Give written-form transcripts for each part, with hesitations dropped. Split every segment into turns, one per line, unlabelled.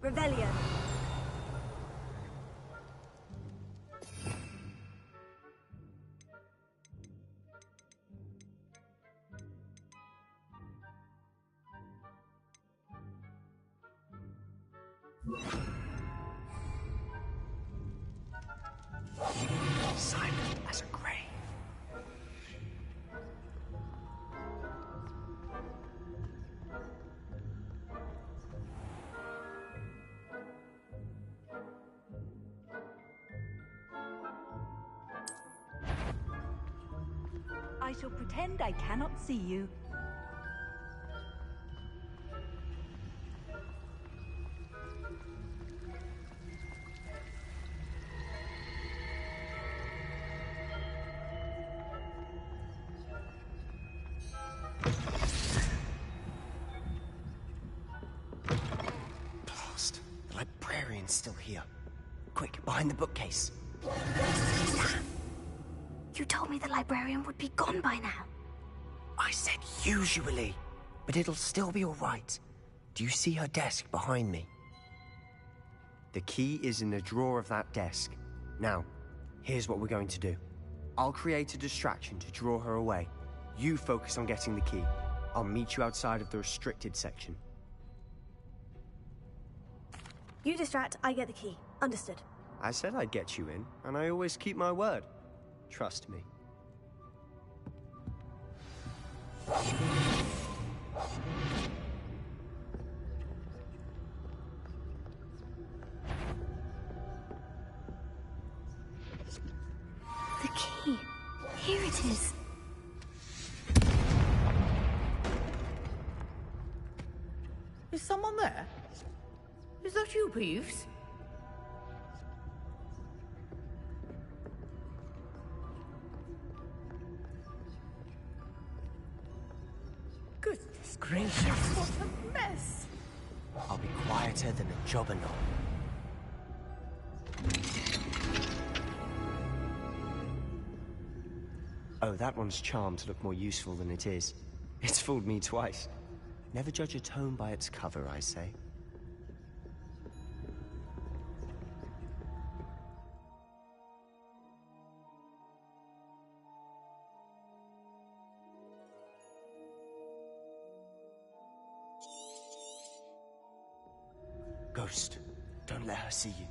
Revelio.
Silent as a grave.
I shall pretend I cannot see you.
Blast. The librarian's still here. Quick, behind the bookcase.
You told me the librarian would be gone by now.
I said usually, but it'll still be all right. Do you see her desk behind me? The key is in the drawer of that desk. Now, here's what we're going to do. I'll create a distraction to draw her away. You focus on getting the key. I'll meet you outside of the restricted section.
You distract, I get the key. Understood.
I said I'd get you in, and I always keep my word. Trust me.
The key. Here it is.
Is someone there? Is that you, Peeves? Goodness gracious, what a mess!
I'll be quieter than a jobberknoll. Oh, that one's charmed to look more useful than it is. It's fooled me twice. Never judge a tome by its cover, I say. Ghost, don't let her see you.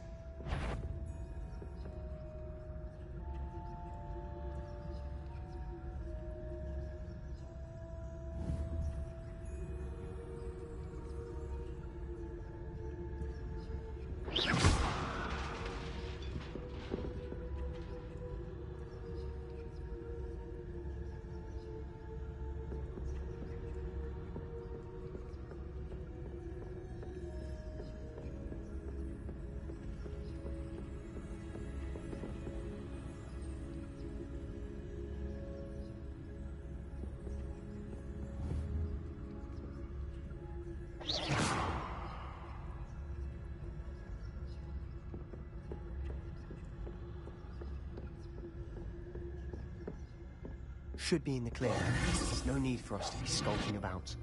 Should be in the clear. There's no need for us to be skulking about.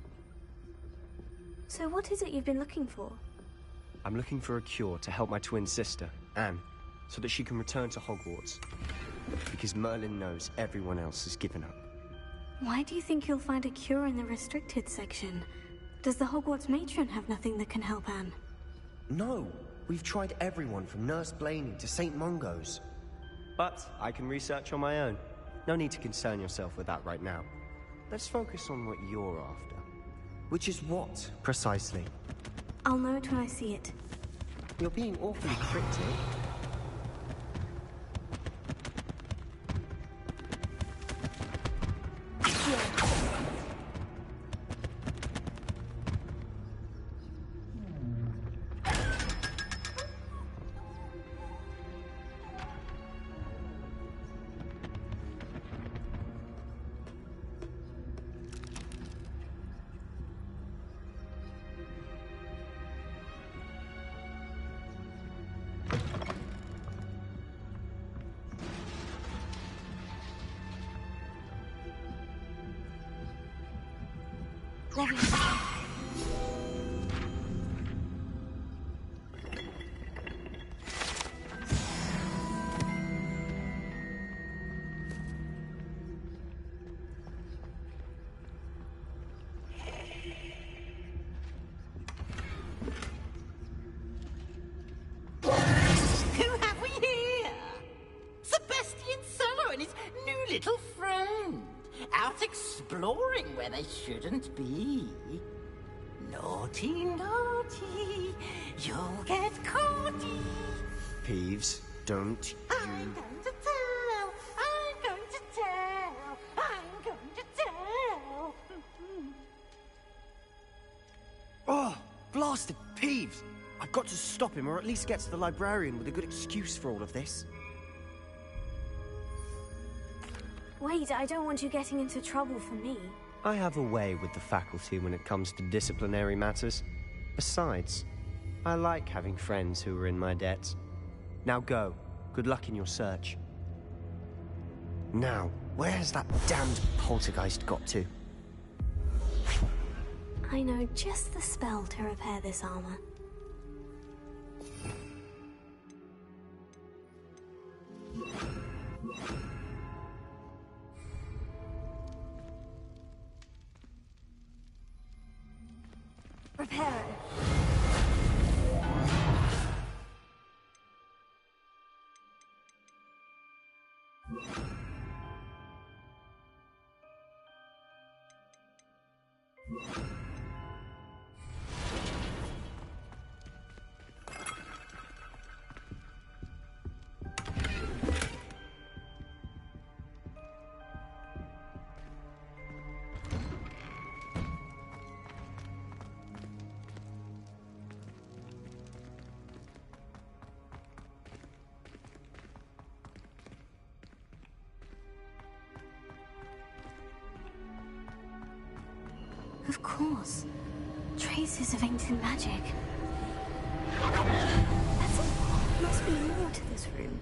So what is it you've been looking for?
I'm looking for a cure to help my twin sister, Anne, so that she can return to Hogwarts. Because Merlin knows everyone else has given up.
Why do you think you'll find a cure in the restricted section? Does the Hogwarts matron have nothing that can help Anne?
No! We've tried everyone from Nurse Blaney to St. Mungo's. But I can research on my own. No need to concern yourself with that right now. Let's focus on what you're after. Which is what, precisely?
I'll know it when I see it.
You're being awfully cryptic.
exploring where they shouldn't be. Naughty, naughty, you'll get caughty.
Peeves, don't
I'm
you...
going to tell, I'm going to tell, I'm going to tell.
Oh, blasted Peeves! I've got to stop him, or at least get to the librarian with a good excuse for all of this.
Wait, I don't want you getting into trouble for me.
I have a way with the faculty when it comes to disciplinary matters. Besides, I like having friends who are in my debt. Now go. Good luck in your search. Now, where has that damned poltergeist got to?
I know just the spell to repair this armor. Repair it. Of course. Traces of ancient magic. That's all. Must be more to this room.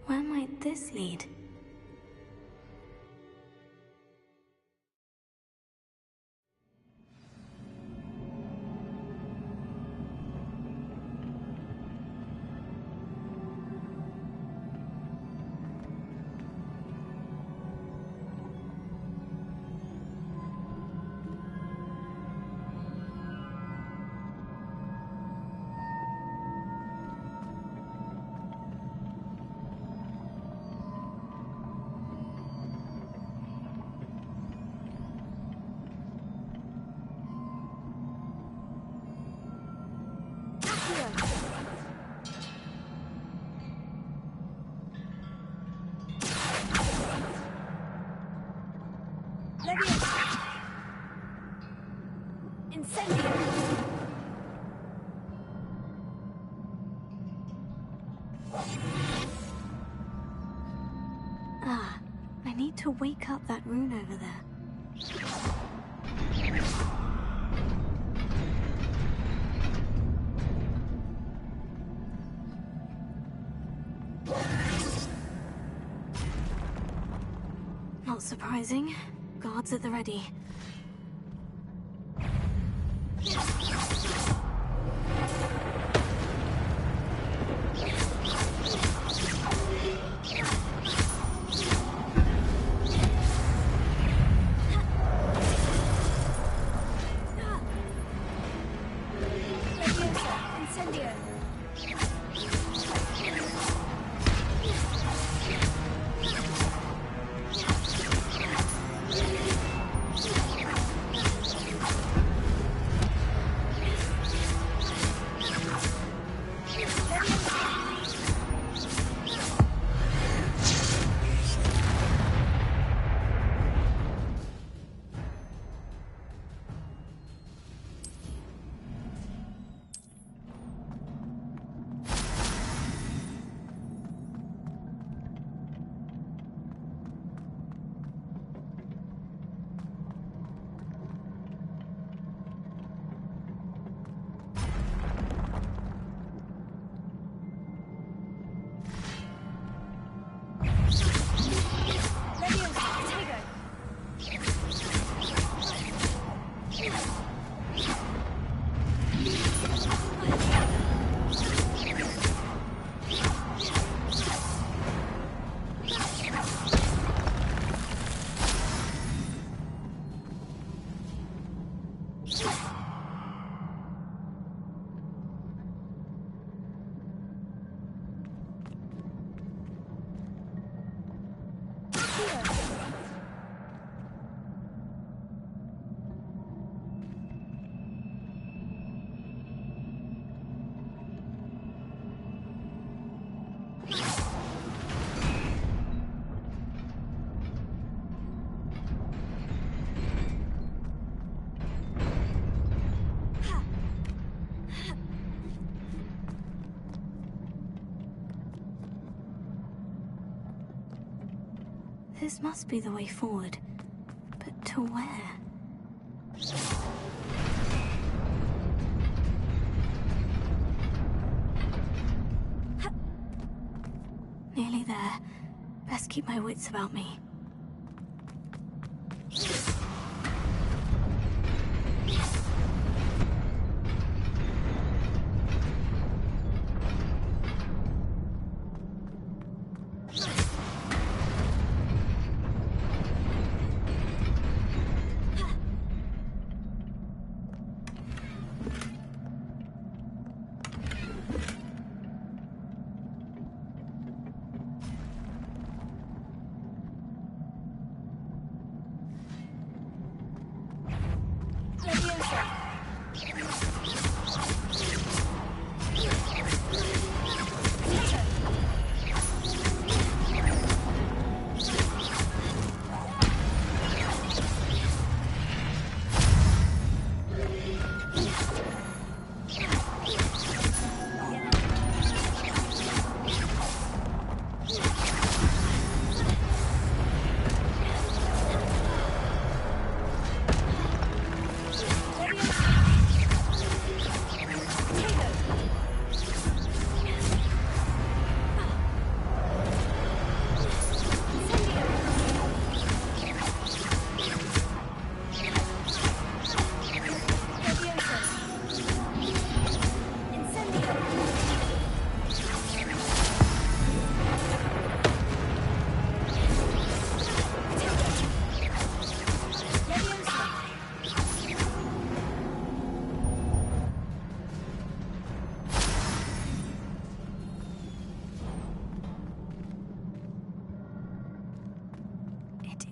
Where might this lead? Ah, I need to wake up that rune over there. Not surprising. Guards at the ready. This must be the way forward. But to where? Nearly there. Best keep my wits about me.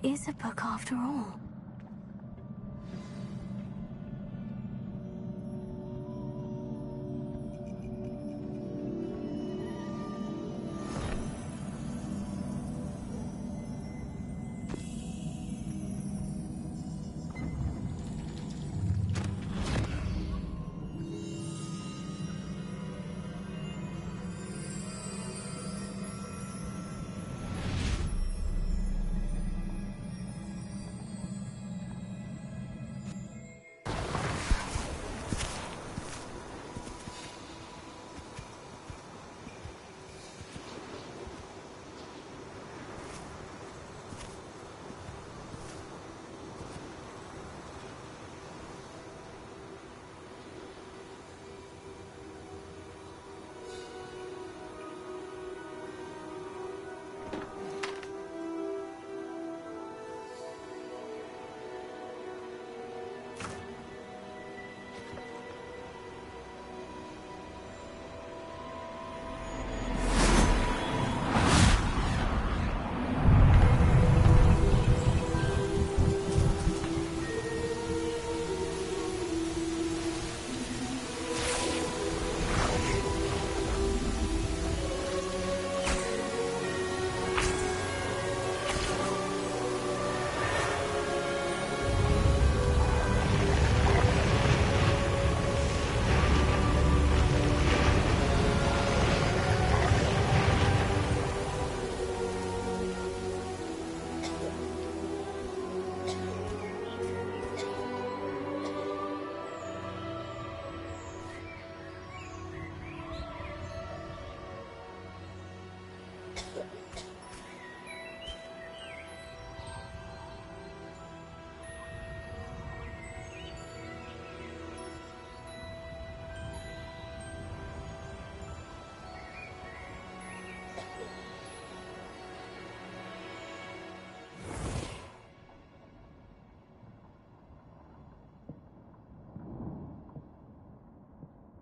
Is a book after all.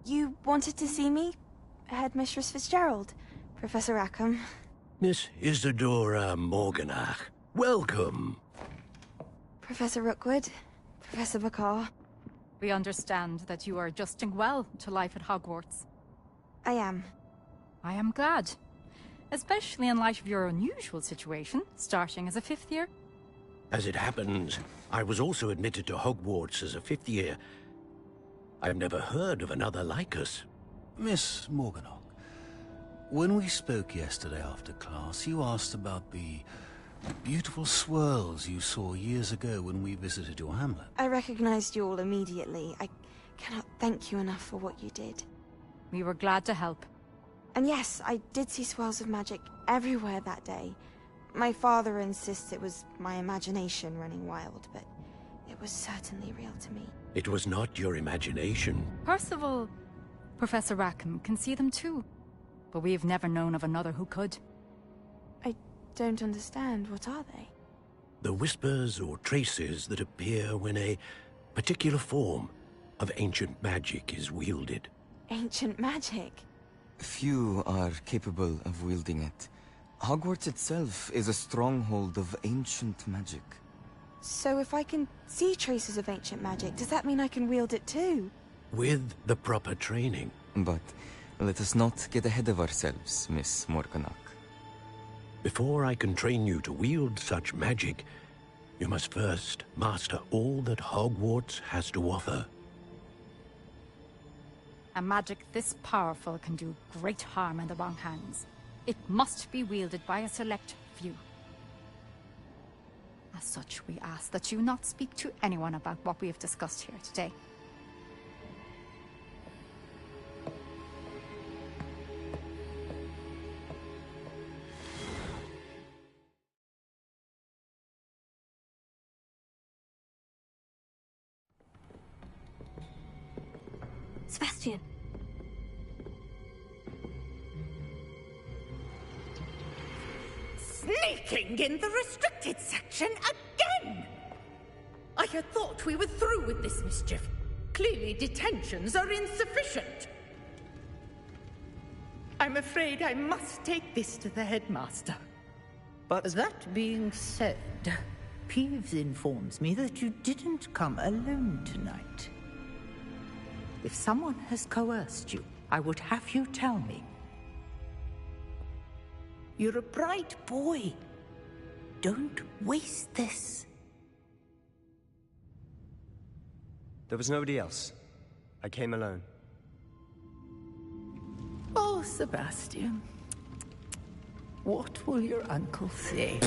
You wanted to see me? Headmistress Fitzgerald, Professor Rackham.
Miss Isadora Morganach. Welcome.
Professor Rookwood, Professor Bakar.
We understand that you are adjusting well to life at Hogwarts.
I am.
I am glad. Especially in light of your unusual situation, starting as a 5th year.
As it happens, I was also admitted to Hogwarts as a 5th year. I've never heard of another like us.
Miss Morganach, when we spoke yesterday after class, you asked about the beautiful swirls you saw years ago when we visited your hamlet.
I recognized you all immediately. I cannot thank you enough for what you did.
We were glad to help.
And yes, I did see swirls of magic everywhere that day. My father insists it was my imagination running wild, but it was certainly real to me.
It was not your imagination.
Percival, Professor Rackham can see them too. But we've never known of another who could.
I don't understand. What are they?
The whispers or traces that appear when a particular form of ancient magic is wielded.
Ancient magic?
Few are capable of wielding it. Hogwarts itself is a stronghold of ancient magic.
So if I can see traces of ancient magic, does that mean I can wield it too?
With the proper training.
But let us not get ahead of ourselves, Miss Morganach.
Before I can train you to wield such magic, you must first master all that Hogwarts has to offer.
A magic this powerful can do great harm in the wrong hands. It must be wielded by a select few. As such, we ask that you not speak to anyone about what we have discussed here today.
Sebastian.
Sneaking in the restricted section again! I had thought we were through with this mischief. Clearly detentions are insufficient. I'm afraid I must take this to the headmaster.
But that being said, Peeves informs me that you didn't come alone tonight. If someone has coerced you, I would have you tell me. You're a bright boy. Don't waste this.
There was nobody else. I came alone.
Oh, Sebastian. What will your uncle say?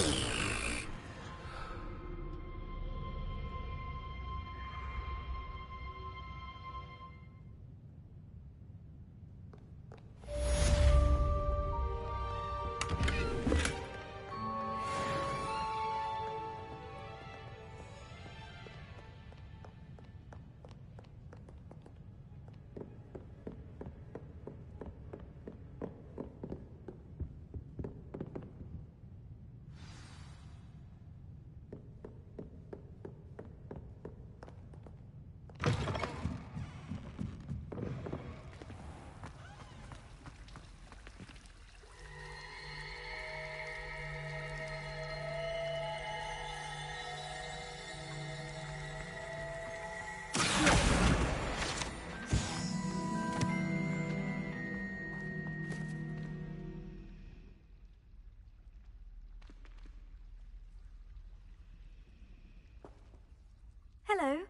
Hello.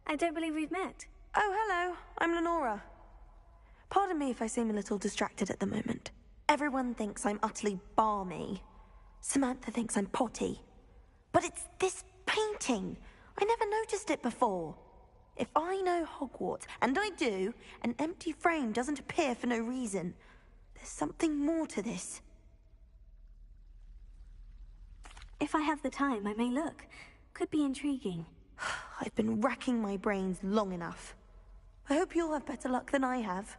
I don't believe we've met.
Oh, hello. I'm Lenora. Pardon me if I seem a little distracted at the moment. Everyone thinks I'm utterly balmy. Samantha thinks I'm potty. But it's this painting. I never noticed it before. If I know Hogwarts, and I do, an empty frame doesn't appear for no reason. There's something more to this.
If I have the time, I may look. Could be intriguing.
I've been racking my brains long enough. I hope you'll have better luck than I have.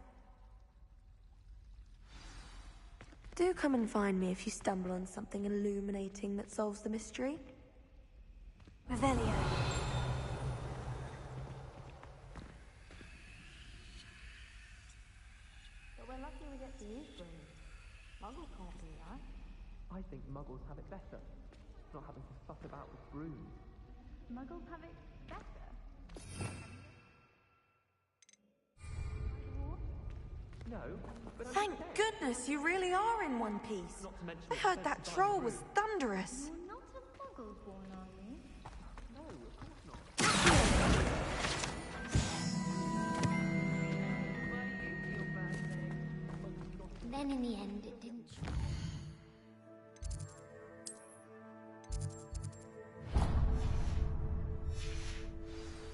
Do come and find me if you stumble on something illuminating that solves the mystery.
Revelio.
But we're lucky we get to use them. Muggles can't do that.
I think Muggles have it better.
not having to fuck about with brooms.
Muggles have it better.
No, but
Thank goodness you really are in one piece.
not to mention
I heard that troll was thunderous.
You're not a Muggle born, are you?
No, of course not.
Then in the end, it didn't.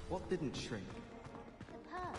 What didn't shrink?
The pearl.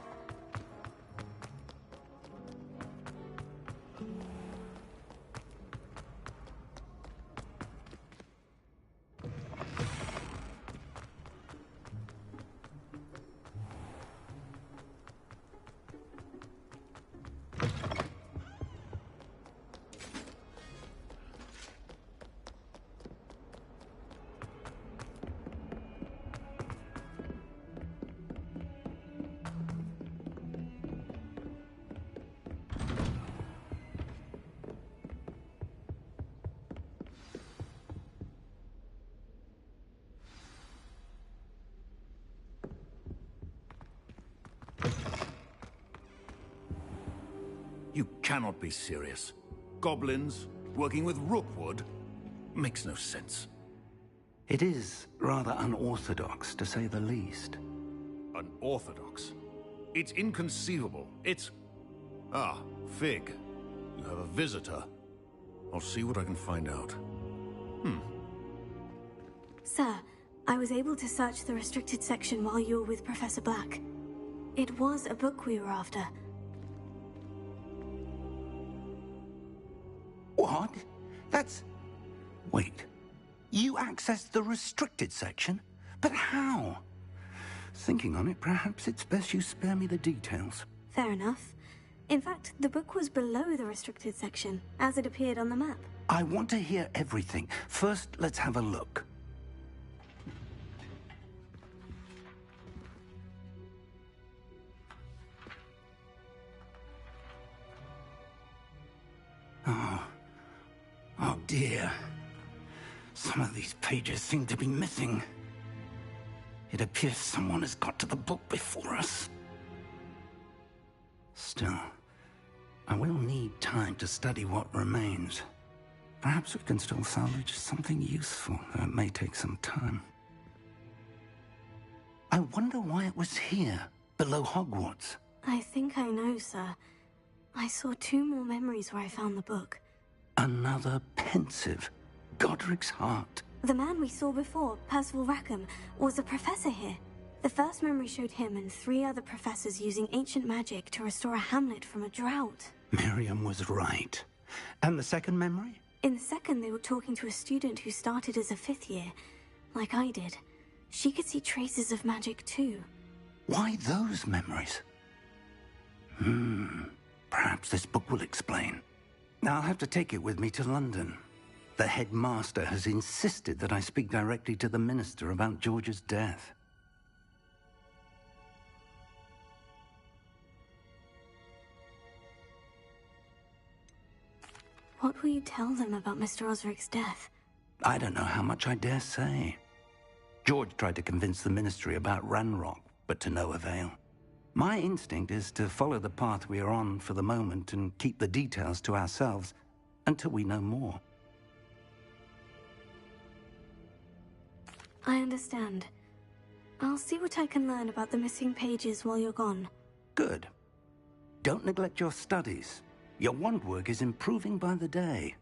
You cannot be serious. Goblins working with Rookwood? Makes no sense.
It is rather unorthodox, to say the least.
Unorthodox? It's inconceivable. It's... Ah, Fig. You have a visitor. I'll see what I can find out.
Sir, I was able to search the restricted section while you were with Professor Black. It was a book we were after.
What? That's... Wait. You accessed the restricted section? But how? Thinking on it, perhaps it's best you spare me the details.
Fair enough. In fact, the book was below the restricted section, as it appeared on the map.
I want to hear everything. First, let's have a look. Oh dear. Some of these pages seem to be missing. It appears someone has got to the book before us. Still, I will need time to study what remains. Perhaps we can still salvage something useful, though it may take some time. I wonder why it was here, below Hogwarts.
I think I know, sir. I saw 2 more memories where I found the book.
Another pensive. Godric's heart.
The man we saw before, Percival Rackham, was a professor here. The first memory showed him and 3 other professors using ancient magic to restore a hamlet from a drought.
Miriam was right. And the second memory?
In the second, they were talking to a student who started as a 5th year, like I did. She could see traces of magic too.
Why those memories? Perhaps this book will explain. I'll have to take it with me to London. The headmaster has insisted that I speak directly to the minister about George's death.
What will you tell them about Mr. Osric's death?
I don't know how much I dare say. George tried to convince the ministry about Ranrock, but to no avail. My instinct is to follow the path we are on for the moment and keep the details to ourselves until we know more.
I understand. I'll see what I can learn about the missing pages while you're gone.
Good. Don't neglect your studies. Your wand work is improving by the day.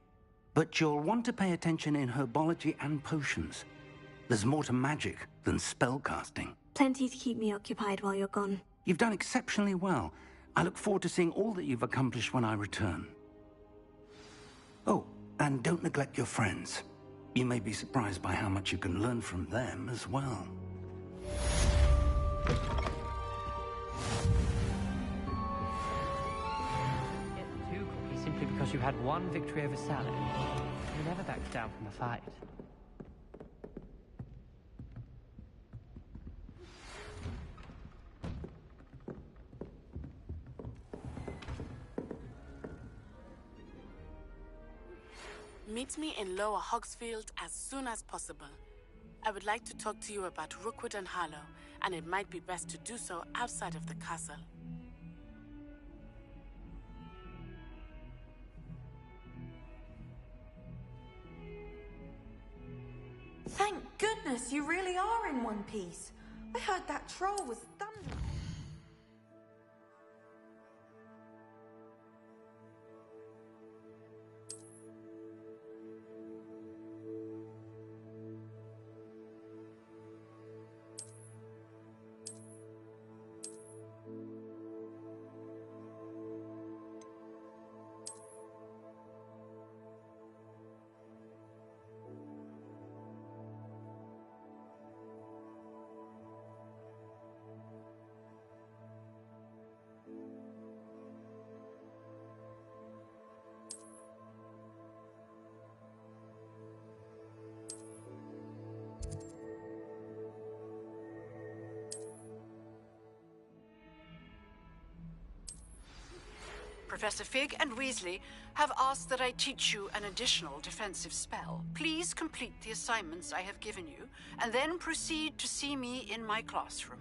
But you'll want to pay attention in herbology and potions. There's more to magic than spellcasting.
Plenty to keep me occupied while you're gone.
You've done exceptionally well. I look forward to seeing all that you've accomplished when I return. Oh, and don't neglect your friends. You may be surprised by how much you can learn from them as well.
Get too cocky simply because you had one victory over Salad. You never backed down from a fight.
Meet me in Lower Hogsfield as soon as possible. I would like to talk to you about Rookwood and Harlow, and it might be best to do so outside of the castle.
Thank goodness you really are in one piece. I heard that troll was thunder.
Professor Fig and Weasley have asked that I teach you an additional defensive spell. Please complete the assignments I have given you, and then proceed to see me in my classroom.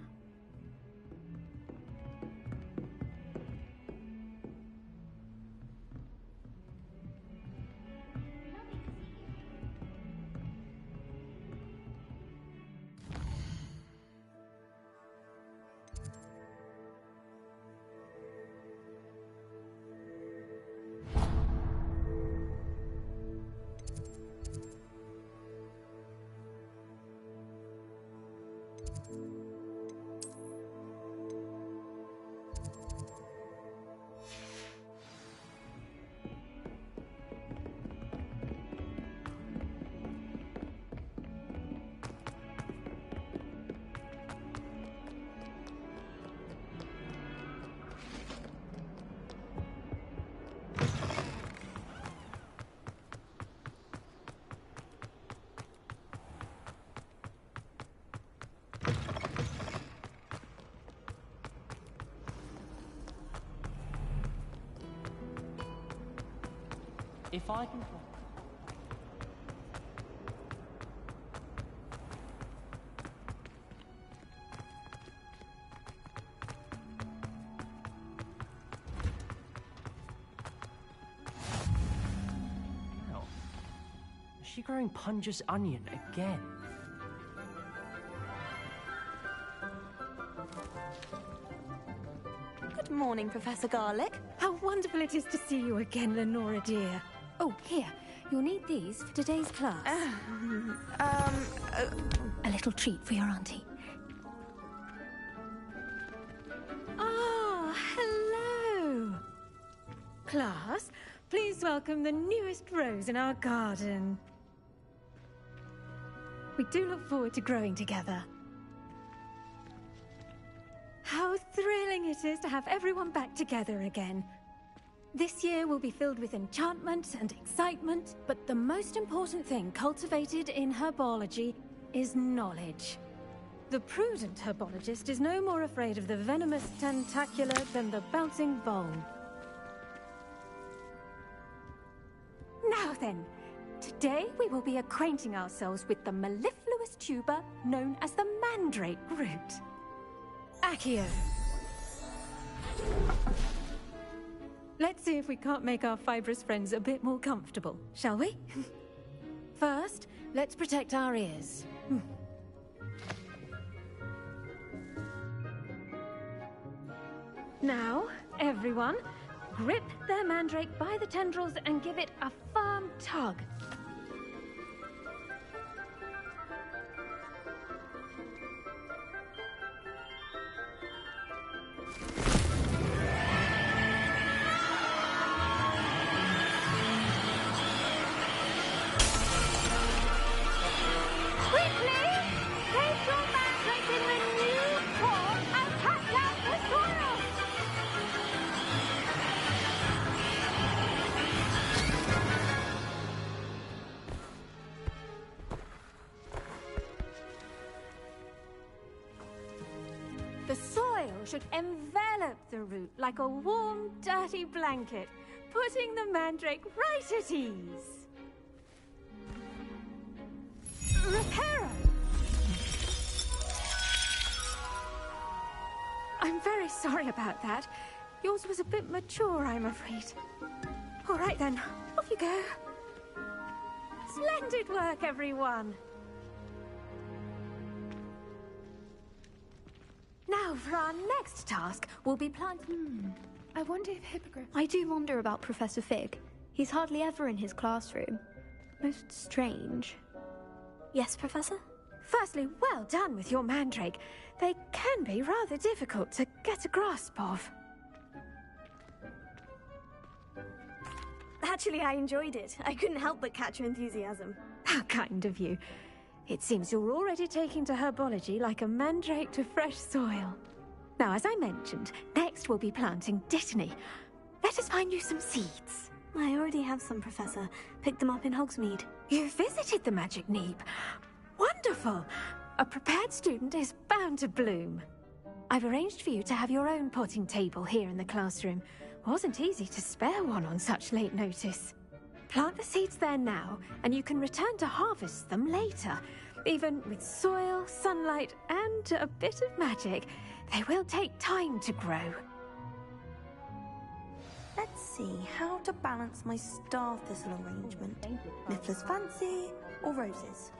If I can... Now, is she growing Punja's onion again?
Good morning, Professor Garlick.
How wonderful it is to see you again, Lenora dear. Oh, here. You'll need these for today's class. A little treat for your auntie. Ah, hello. Class, please welcome the newest rose in our garden. We do look forward to growing together. How thrilling it is to have everyone back together again. This year will be filled with enchantment and excitement, but the most important thing cultivated in herbology is knowledge. The prudent herbologist is no more afraid of the venomous tentacula than the bouncing vole. Now then, today we will be acquainting ourselves with the mellifluous tuber known as the mandrake root. Accio. Let's see if we can't make our fibrous friends a bit more comfortable, shall we? First, let's protect our ears. Now, everyone, grip their mandrake by the tendrils and give it a firm tug. The soil should envelop the root like a warm, dirty blanket, putting the mandrake right at ease. sorry about that. Yours was a bit mature, I'm afraid. All right then, off you go. Splendid work, everyone. Now, for our next task, we'll be planting...
I wonder if Hippogriff... I do wonder about Professor Fig. He's hardly ever in his classroom. Most strange.
Yes, Professor?
Firstly, well done with your mandrake. They can be rather difficult to get a grasp of.
Actually, I enjoyed it. I couldn't help but catch your enthusiasm.
How kind of you. It seems you're already taking to herbology like a mandrake to fresh soil. Now, as I mentioned, next we'll be planting Dittany. Let us find you some seeds.
I already have some, Professor. Picked them up in Hogsmeade.
You visited the Magic Neep. Wonderful! A prepared student is bound to bloom. I've arranged for you to have your own potting table here in the classroom. Wasn't easy to spare one on such late notice. Plant the seeds there now, and you can return to harvest them later. Even with soil, sunlight, and a bit of magic, they will take time to grow.
Let's see how to balance my star thistle arrangement. Niffler's fancy or roses?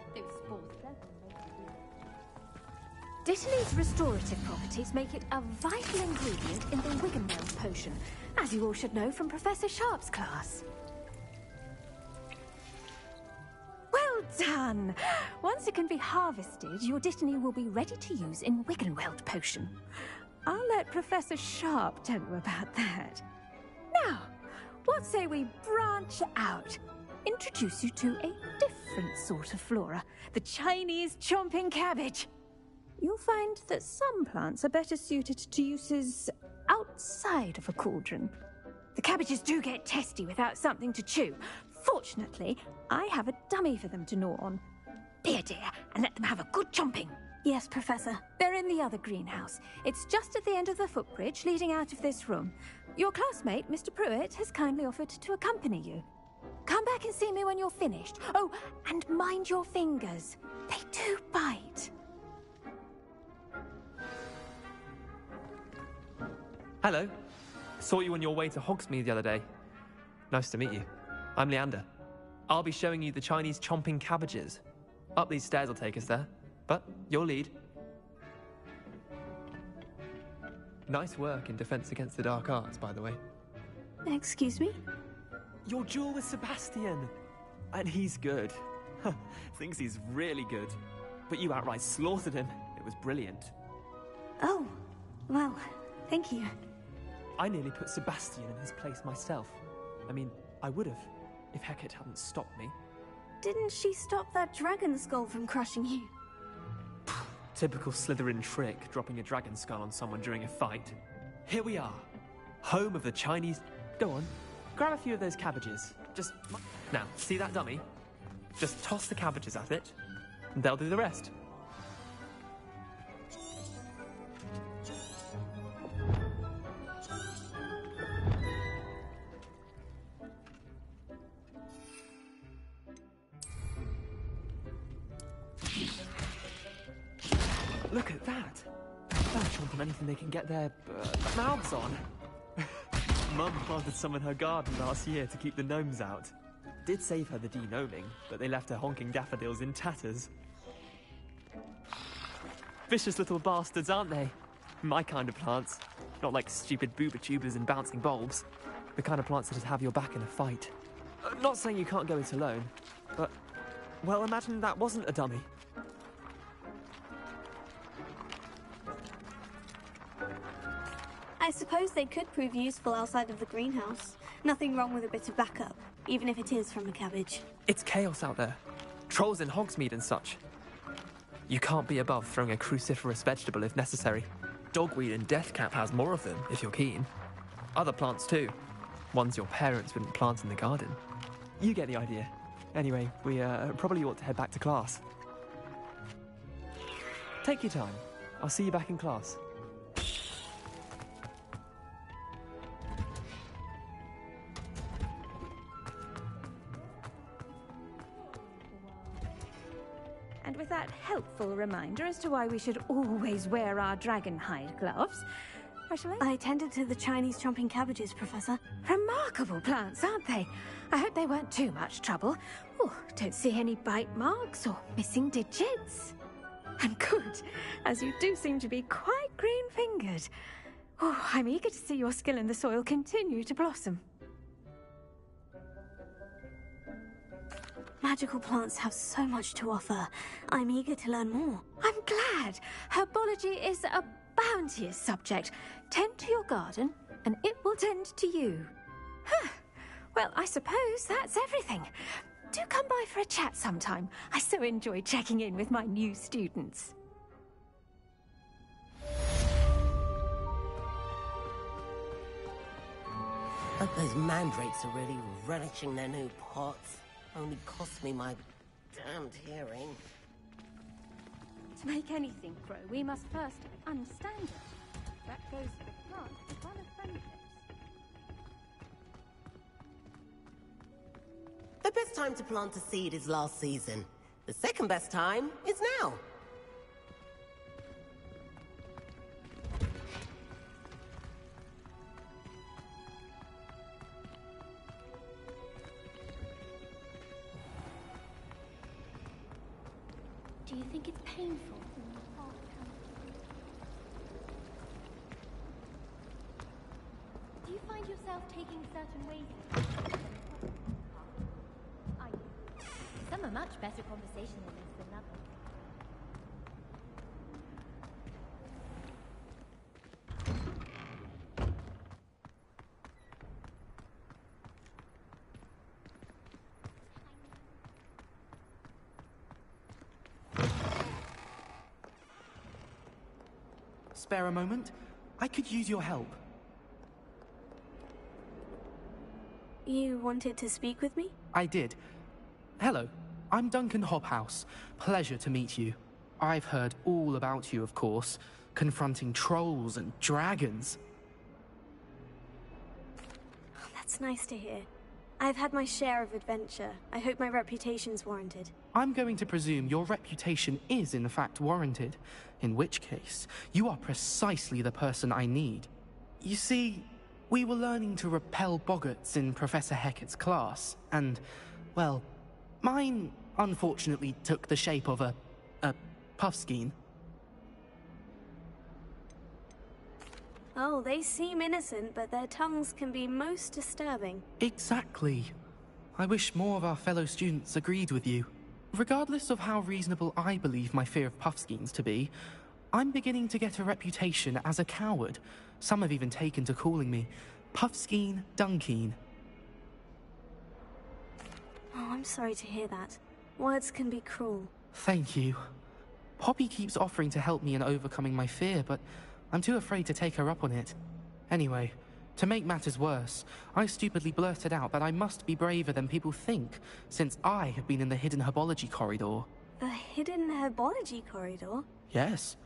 Dittany's restorative properties make it a vital ingredient in the Wiggenweld potion, as you all should know from Professor Sharp's class. Well done! Once it can be harvested, your Dittany will be ready to use in Wiggenweld potion. I'll let Professor Sharp tell you about that. Now, what say we branch out? Introduce you to a different sort of flora, the Chinese chomping cabbage. You'll find that some plants are better suited to uses outside of a cauldron. The cabbages do get testy without something to chew. Fortunately, I have a dummy for them to gnaw on. Be a dear and let them have a good chomping.
Yes, Professor.
They're in the other greenhouse. It's just at the end of the footbridge leading out of this room. Your classmate, Mr. Pruitt, has kindly offered to accompany you. Come back and see me when you're finished. Oh, and mind your fingers. They do bite.
Hello. Saw you on your way to Hogsmeade the other day. Nice to meet you. I'm Leander. I'll be showing you the Chinese chomping cabbages. Up these stairs will take us there, but you'll lead. Nice work in Defense Against the Dark Arts, by the way.
Excuse me?
Your duel with Sebastian! And he's good. Thinks he's really good. But you outright slaughtered him. It was brilliant.
Oh, well, thank you.
I nearly put Sebastian in his place myself. I mean, I would have, if Hecate hadn't stopped me.
Didn't she stop that dragon skull from crushing you?
Typical Slytherin trick, dropping a dragon skull on someone during a fight. Here we are, home of the Chinese... Go on, grab a few of those cabbages. Just... Now, see that dummy? Just toss the cabbages at it, and they'll do the rest. Look at that! They're chomping anything they can get their mouths on. Mum planted some in her garden last year to keep the gnomes out. Did save her the de-gnoming, but they left her honking daffodils in tatters. Vicious little bastards, aren't they? My kind of plants. Not like stupid booba tubers and bouncing bulbs. The kind of plants that have your back in a fight. Not saying you can't go it alone, but... Well, imagine that wasn't a dummy.
I suppose they could prove useful outside of the greenhouse. Nothing wrong with a bit of backup, even if it is from a cabbage.
It's chaos out there. Trolls in Hogsmeade and such. You can't be above throwing a cruciferous vegetable if necessary. Dogweed and deathcap has more of them, if you're keen. Other plants too. Ones your parents wouldn't plant in the garden. You get the idea. Anyway, we probably ought to head back to class. Take your time. I'll see you back in class.
And with that helpful reminder as to why we should always wear our dragon hide gloves,
I tended to the Chinese chomping cabbages, Professor.
Remarkable plants, aren't they? I hope they weren't too much trouble. Oh, don't see any bite marks or missing digits. And good, as you do seem to be quite green-fingered. Oh, I'm eager to see your skill in the soil continue to blossom.
Magical plants have so much to offer. I'm eager to learn more.
I'm glad. Herbology is a bounteous subject. Tend to your garden, and it will tend to you. Huh. Well, I suppose that's everything. Do come by for a chat sometime. I so enjoy checking in with my new students.
Hope those mandrakes are really relishing their new pots. Only cost me my damned hearing.
To make anything grow, we must first understand it. That goes for the plant as well as friendships.
The best time to plant a seed is last season. The second best time is now.
Do you think it's painful? Do you find yourself taking certain ways? I do. Some are much better conversationalists than others.
Spare a moment? I could use your help.
You wanted to speak with me?
I did. Hello, I'm Duncan Hobhouse. Pleasure to meet you. I've heard all about you, of course, confronting trolls and dragons.
Oh, that's nice to hear. I've had my share of adventure. I hope my reputation's warranted.
I'm going to presume your reputation is in fact warranted, in which case, you are precisely the person I need. You see, we were learning to repel boggarts in Professor Hecat's class, and, well, mine unfortunately took the shape of a puffskein.
Oh, they seem innocent, but their tongues can be most disturbing.
Exactly. I wish more of our fellow students agreed with you. Regardless of how reasonable I believe my fear of puffskeins to be, I'm beginning to get a reputation as a coward. Some have even taken to calling me Puffskeen Dunkeen.
Oh, I'm sorry to hear that. Words can be cruel.
Thank you. Poppy keeps offering to help me in overcoming my fear, but I'm too afraid to take her up on it. Anyway, to make matters worse, I stupidly blurted out that I must be braver than people think, since I have been in the hidden herbology corridor.
The hidden herbology corridor?
Yes.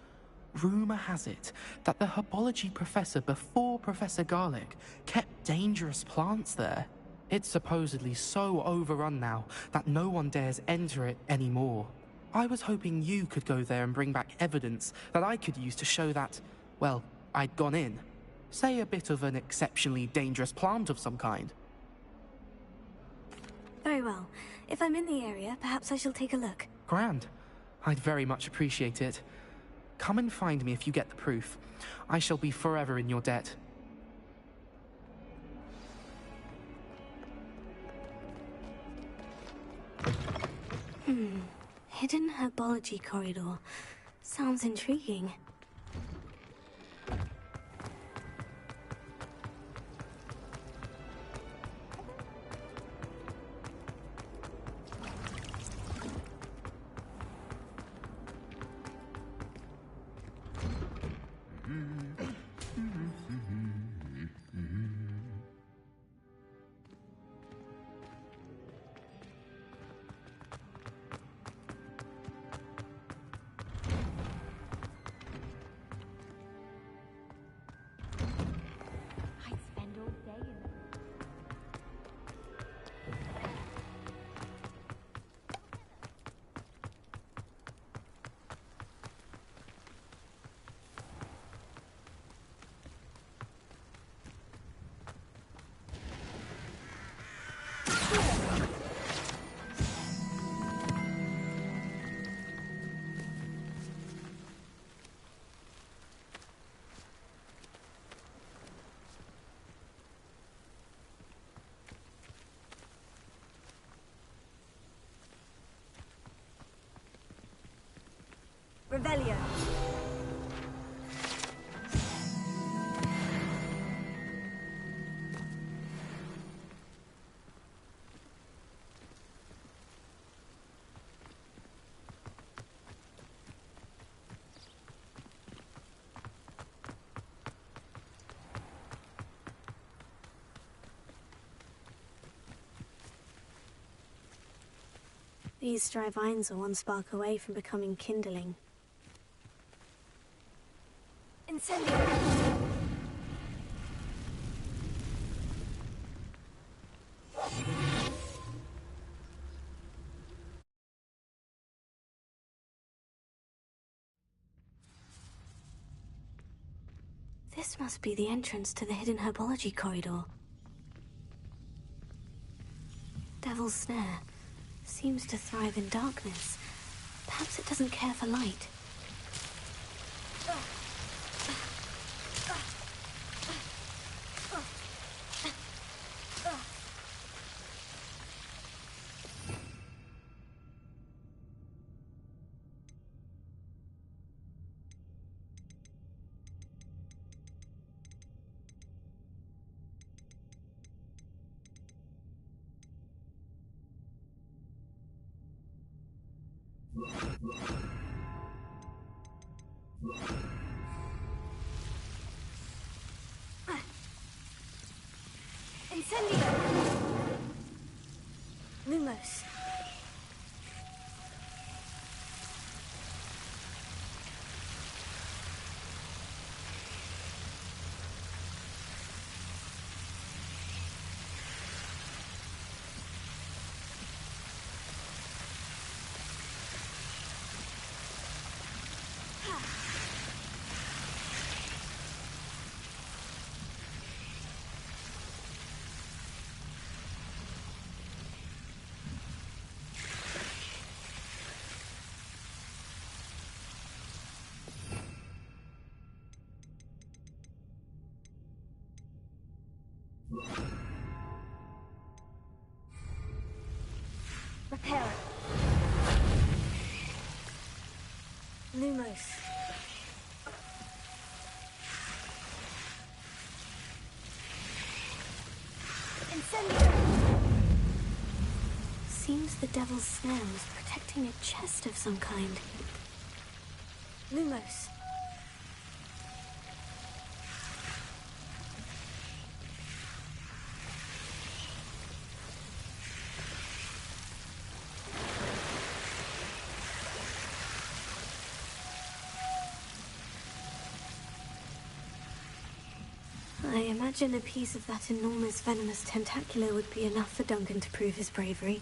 Rumor has it that the herbology professor before Professor Garlic kept dangerous plants there. It's supposedly so overrun now that no one dares enter it anymore. I was hoping you could go there and bring back evidence that I could use to show that, well, I'd gone in. Say a bit of an exceptionally dangerous plant of some kind.
Very well. If I'm in the area, perhaps I shall take a look.
Grand. I'd very much appreciate it. Come and find me if you get the proof. I shall be forever in your debt.
Hidden herbology corridor. Sounds intriguing. Revelio. These dry vines are one spark away from becoming kindling. Incendio! This must be the entrance to the hidden herbology corridor. Devil's Snare seems to thrive in darkness. Perhaps it doesn't care for light. Incendio! Lumos. Repair. Lumos. Incendio! Seems the Devil's Snare was protecting a chest of some kind. Lumos. I imagine a piece of that enormous venomous tentacular would be enough for Duncan to prove his bravery.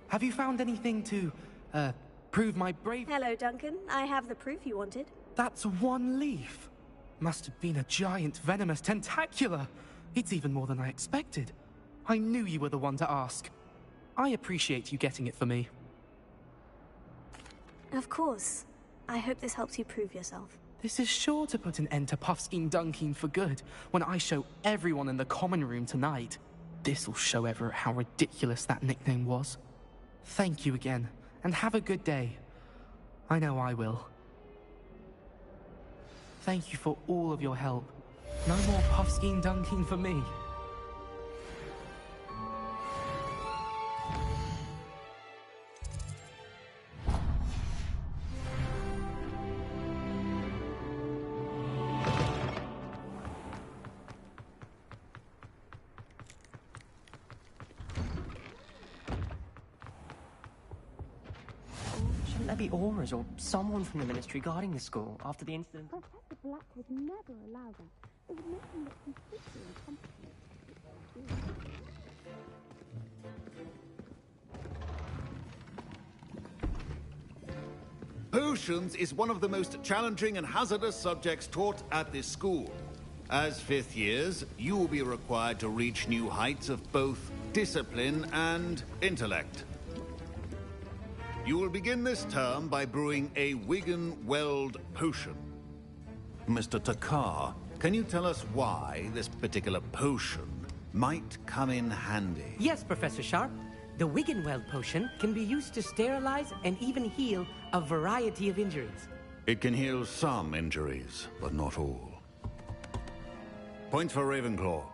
Have you found anything to, prove my brave—
Hello, Duncan. I have the proof you wanted.
That's one leaf. Must have been a giant venomous tentacula. It's even more than I expected. I knew you were the one to ask. I appreciate you getting it for me.
Of course. I hope this helps you prove yourself.
This is sure to put an end to Puffskein Dunkeen for good when I show everyone in the common room tonight. This'll show Everett how ridiculous that nickname was. Thank you again, and have a good day. I know I will. Thank you for all of your help. No more Puffskein Dunkeen for me.
Shouldn't there be auras or someone from the ministry guarding the school after the incident?
Professor Black would never allow that. It would make him look completely incompetent.
Potions is one of the most challenging and hazardous subjects taught at this school. As fifth years, you will be required to reach new heights of both discipline and intellect. You will begin this term by brewing a Wigan-Weld potion. Mr. Takar, can you tell us why this particular potion might come in handy?
Yes, Professor Sharp. The Wigan-Weld potion can be used to sterilize and even heal a variety of injuries.
It can heal some injuries, but not all. Point for Ravenclaw.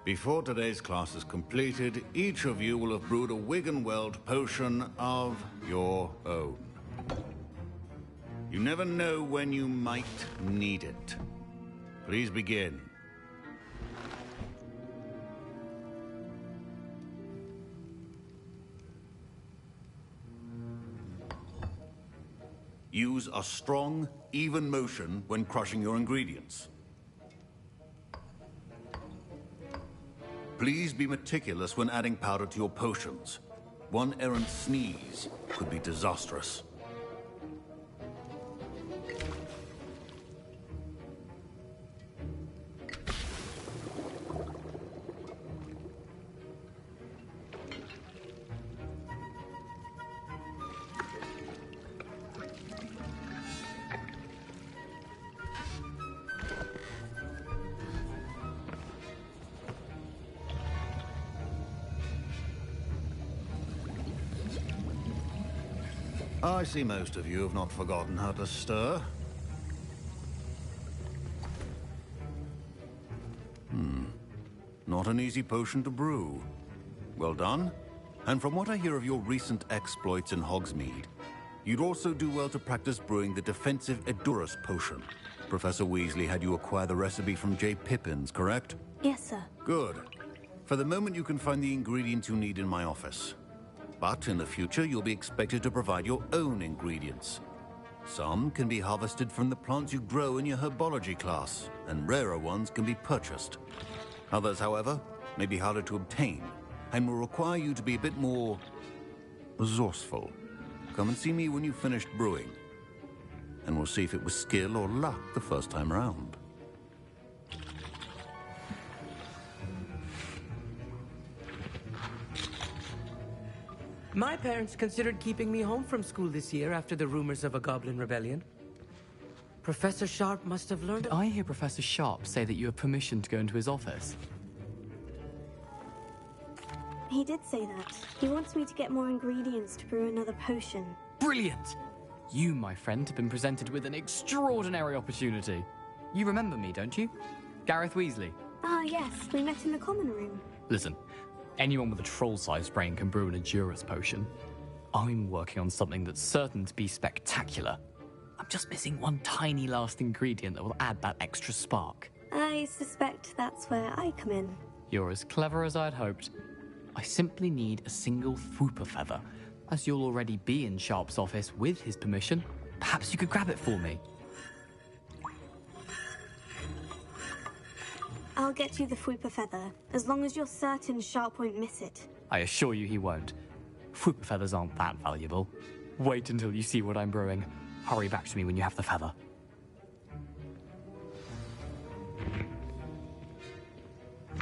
Before today's class is completed, each of you will have brewed a Wigan-Weld potion of your own. You never know when you might need it. Please begin. Use a strong, even motion when crushing your ingredients. Please be meticulous when adding powder to your potions. One errant sneeze could be disastrous. I see most of you have not forgotten how to stir. Not an easy potion to brew. Well done. And from what I hear of your recent exploits in Hogsmeade, you'd also do well to practice brewing the defensive Edurus potion. Professor Weasley had you acquire the recipe from J. Pippins, correct?
Yes, sir.
Good. For the moment, you can find the ingredients you need in my office. But in the future, you'll be expected to provide your own ingredients. Some can be harvested from the plants you grow in your herbology class, and rarer ones can be purchased. Others, however, may be harder to obtain, and will require you to be a bit more resourceful. Come and see me when you've finished brewing, and we'll see if it was skill or luck the first time around.
My parents considered keeping me home from school this year after the rumors of a goblin rebellion. Professor Sharp must have learned...
Did I hear Professor Sharp say that you have permission to go into his office?
He did say that. He wants me to get more ingredients to brew another potion.
Brilliant! You, my friend, have been presented with an extraordinary opportunity. You remember me, don't you? Gareth Weasley.
Ah, yes. We met in the common room.
Listen, anyone with a troll-sized brain can brew an Edurus potion. I'm working on something that's certain to be spectacular. I'm just missing one tiny last ingredient that will add that extra spark.
I suspect that's where I come in.
You're as clever as I'd hoped. I simply need a single Fwooper feather. As you'll already be in Sharp's office with his permission, perhaps you could grab it for me.
I'll get you the Fwooper feather, as long as you're certain Sharp won't miss it.
I assure you he won't. Fwooper feathers aren't that valuable. Wait until you see what I'm brewing. Hurry back to me when you have the feather.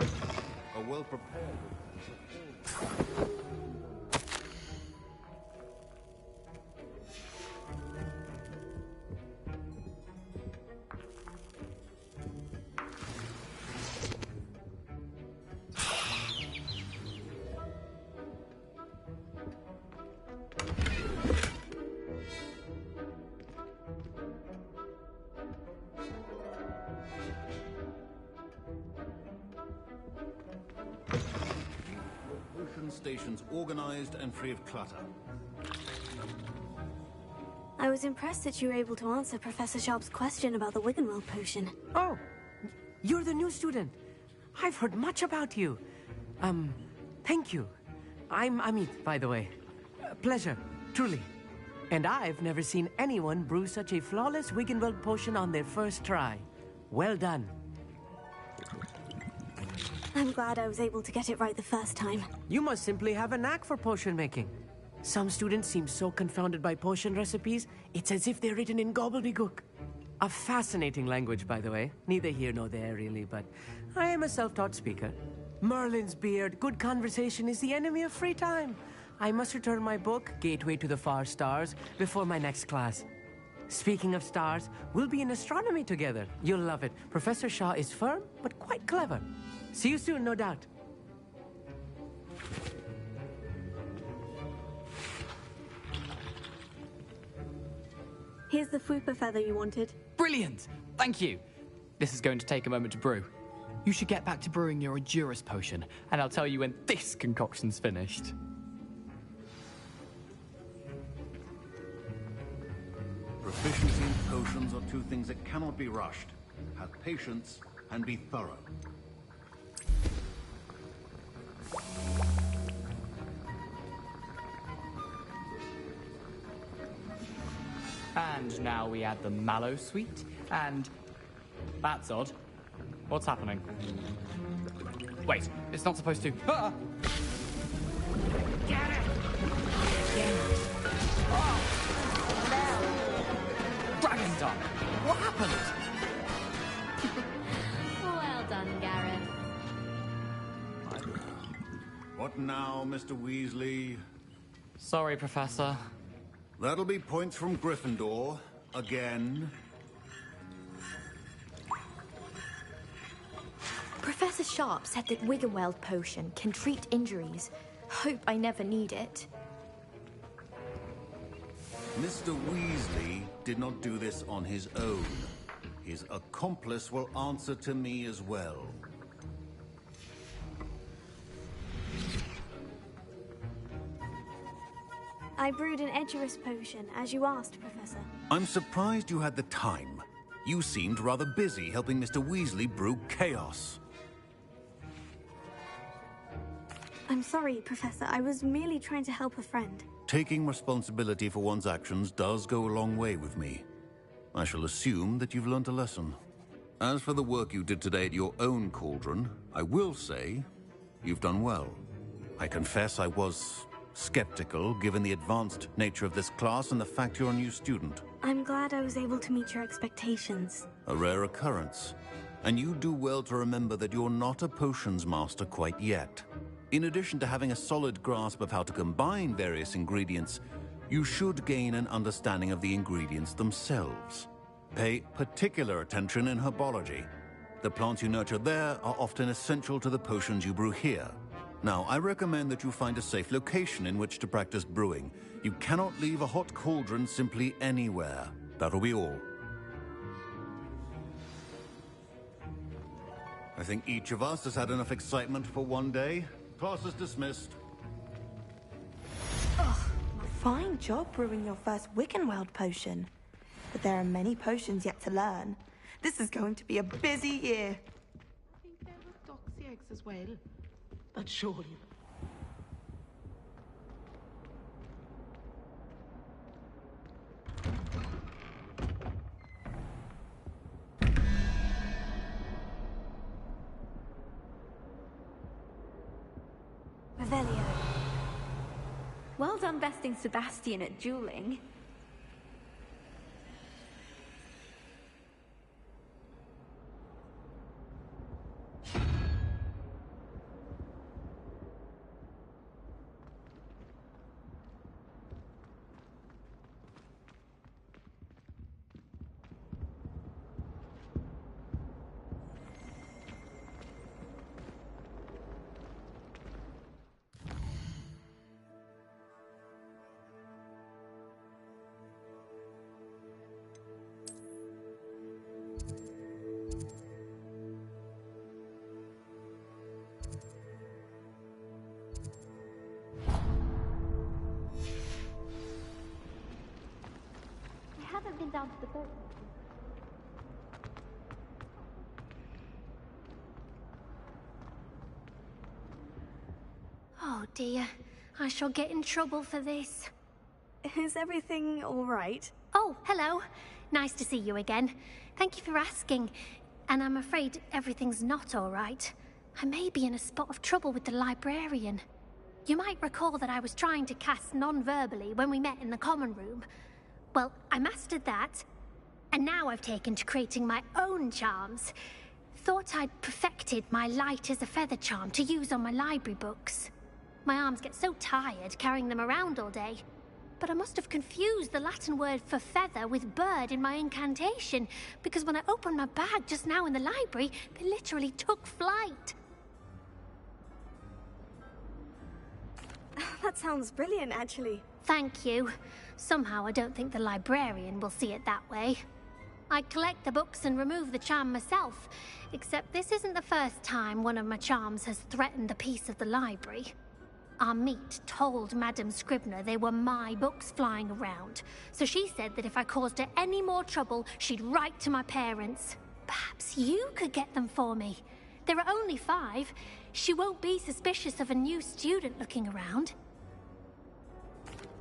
A well-prepared Stations organized and free of clutter.
I was impressed that you were able to answer Professor Sharp's question about the Wiggenweld potion.
Oh, you're the new student. I've heard much about you. Thank you. I'm Amit, by the way. Pleasure, truly. And I've never seen anyone brew such a flawless Wiggenweld potion on their first try. Well done.
I'm glad I was able to get it right the first time.
You must simply have a knack for potion making. Some students seem so confounded by potion recipes, it's as if they're written in gobbledygook. A fascinating language, by the way. Neither here nor there, really, but I am a self-taught speaker. Merlin's beard, good conversation is the enemy of free time. I must return my book, Gateway to the Far Stars, before my next class. Speaking of stars, we'll be in astronomy together. You'll love it. Professor Shah is firm, but quite clever. See you soon, no doubt.
Here's the Fupa feather you wanted.
Brilliant! Thank you. This is going to take a moment to brew. You should get back to brewing your Edurus potion, and I'll tell you when this concoction's finished.
Proficiency in potions are two things that cannot be rushed. Have patience and be thorough.
And now we add the mallow sweet, and... That's odd. What's happening? Wait, it's not supposed to... Ah!
Get it!
Dragon Dog! What happened?
Well done, Gareth.
What now, Mr. Weasley?
Sorry, Professor.
That'll be points from Gryffindor. Again.
Professor Sharp said that Wiggenweld potion can treat injuries. Hope I never need it.
Mr. Weasley did not do this on his own. His accomplice will answer to me as well.
I brewed an Edurus potion, as you asked, Professor.
I'm surprised you had the time. You seemed rather busy helping Mr. Weasley brew chaos.
I'm sorry, Professor. I was merely trying to help a friend.
Taking responsibility for one's actions does go a long way with me. I shall assume that you've learnt a lesson. As for the work you did today at your own cauldron, I will say you've done well. I confess I was skeptical, given the advanced nature of this class and the fact you're a new student.
I'm glad I was able to meet your expectations.
A rare occurrence. And you do well to remember that you're not a potions master quite yet. In addition to having a solid grasp of how to combine various ingredients, you should gain an understanding of the ingredients themselves. Pay particular attention in herbology. The plants you nurture there are often essential to the potions you brew here. Now, I recommend that you find a safe location in which to practice brewing. You cannot leave a hot cauldron simply anywhere. That'll be all. I think each of us has had enough excitement for one day. Class is dismissed.
Fine job brewing your first Wiggenweld potion. But there are many potions yet to learn. This is going to be a busy year.
I think there were doxy eggs as well. But surely...
Revelio.
Well done besting Sebastian at dueling. down to the boat.
Oh dear, I shall get in trouble for this.
Is everything all right?
Oh, hello. Nice to see you again. Thank you for asking. And I'm afraid everything's not all right. I may be in a spot of trouble with the librarian. You might recall that I was trying to cast non-verbally when we met in the common room. Well, I mastered that, and now I've taken to creating my own charms. Thought I'd perfected my light as a feather charm to use on my library books. My arms get so tired carrying them around all day. But I must have confused the Latin word for feather with bird in my incantation, because when I opened my bag just now in the library, they literally took flight.
That sounds brilliant, actually.
Thank you. Somehow I don't think the librarian will see it that way. I collect the books and remove the charm myself, except this isn't the first time one of my charms has threatened the peace of the library. Our meet told Madame Scribner they were my books flying around, so she said that if I caused her any more trouble, she'd write to my parents. Perhaps you could get them for me. There are only 5. She won't be suspicious of a new student looking around.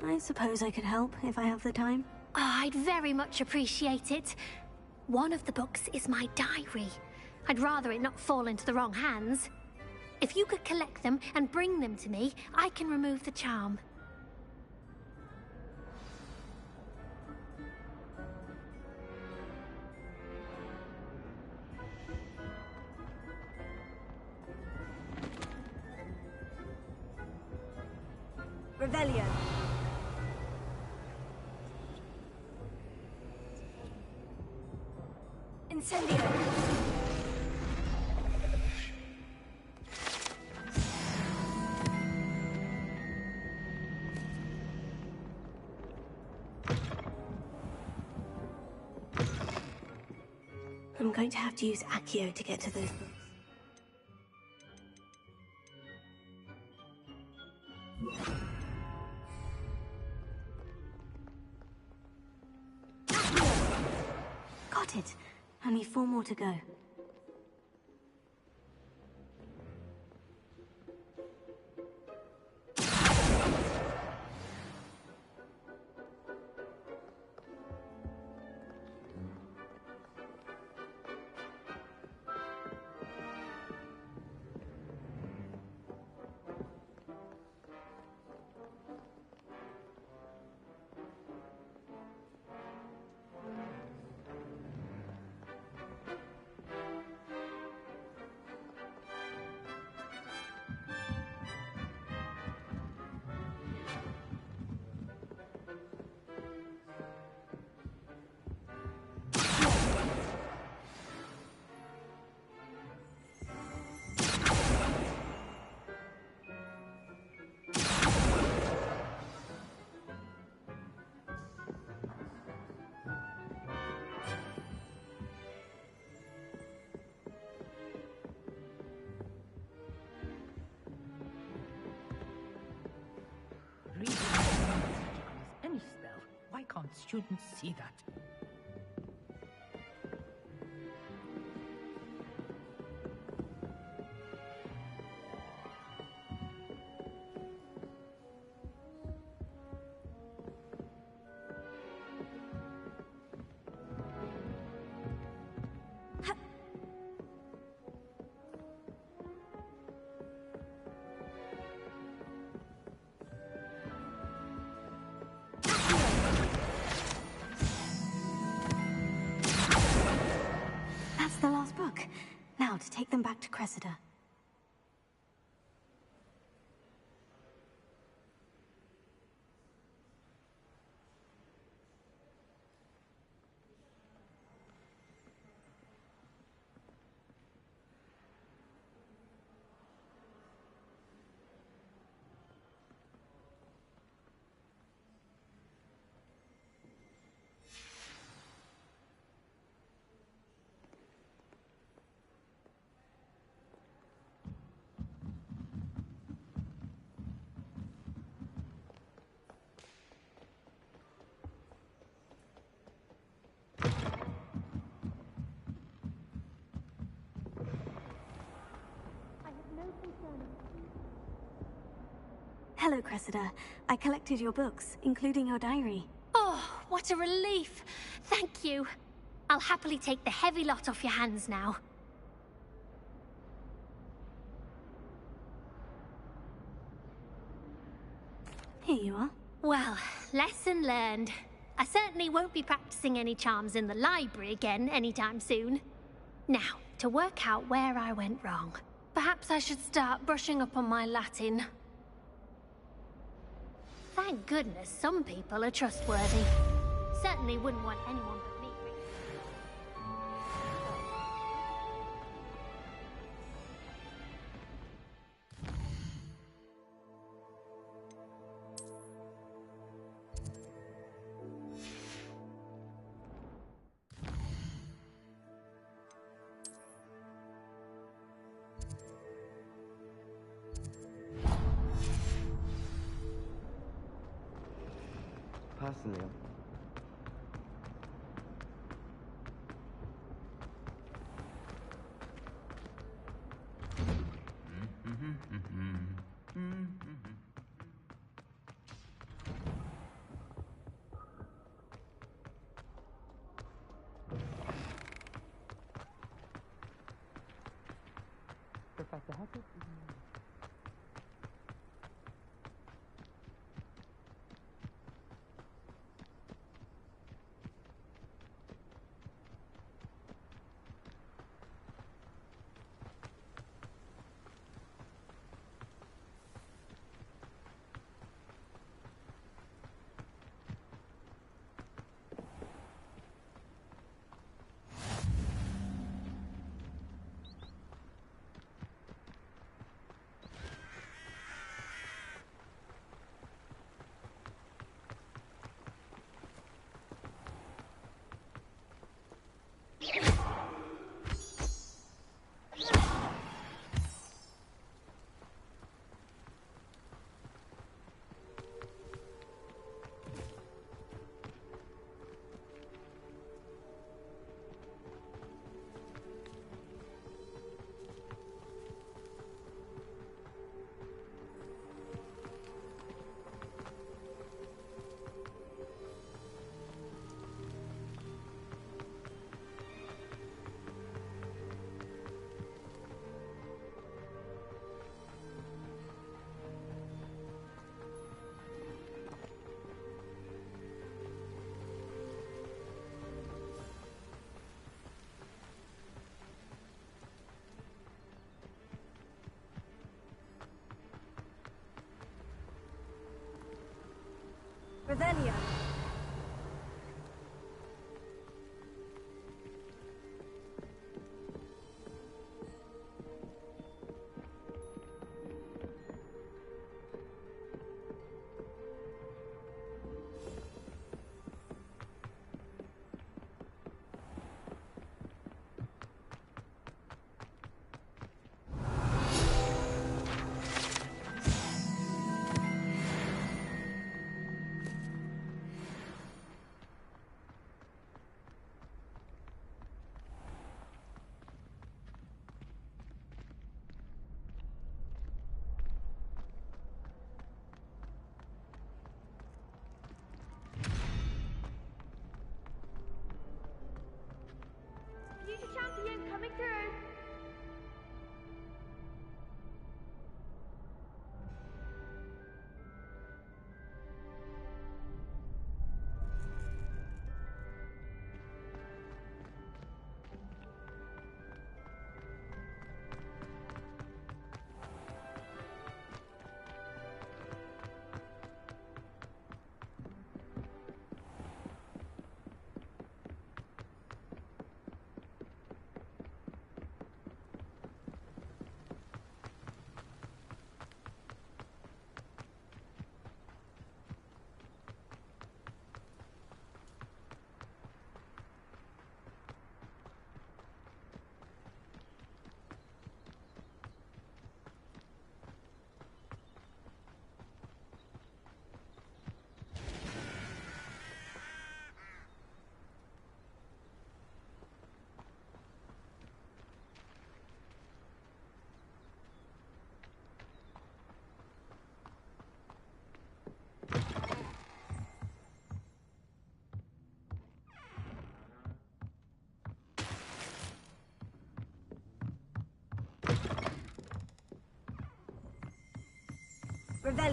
I suppose I could help if I have the time.
Oh, I'd very much appreciate it. One of the books is my diary. I'd rather it not fall into the wrong hands. If you could collect them and bring them to me, I can remove the charm.
Revelio. Incendio. I'm going to have to use Accio to get to those books. Got it. Only 4 more to go.
Reading is magical as any spell. Why can't students see that?
That's the last book. Now to take them back to Cressida. Hello, Cressida. I collected your books, including your diary.
Oh, what a relief. Thank you. I'll happily take the heavy lot off your hands now.
Here you are.
Well, lesson learned. I certainly won't be practicing any charms in the library again anytime soon. Now, to work out where I went wrong. Perhaps I should start brushing up on my Latin. Thank goodness some people are trustworthy. Certainly wouldn't want anyone but me.
Personally, Professor Hackett?
Revelio.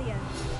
Revelio.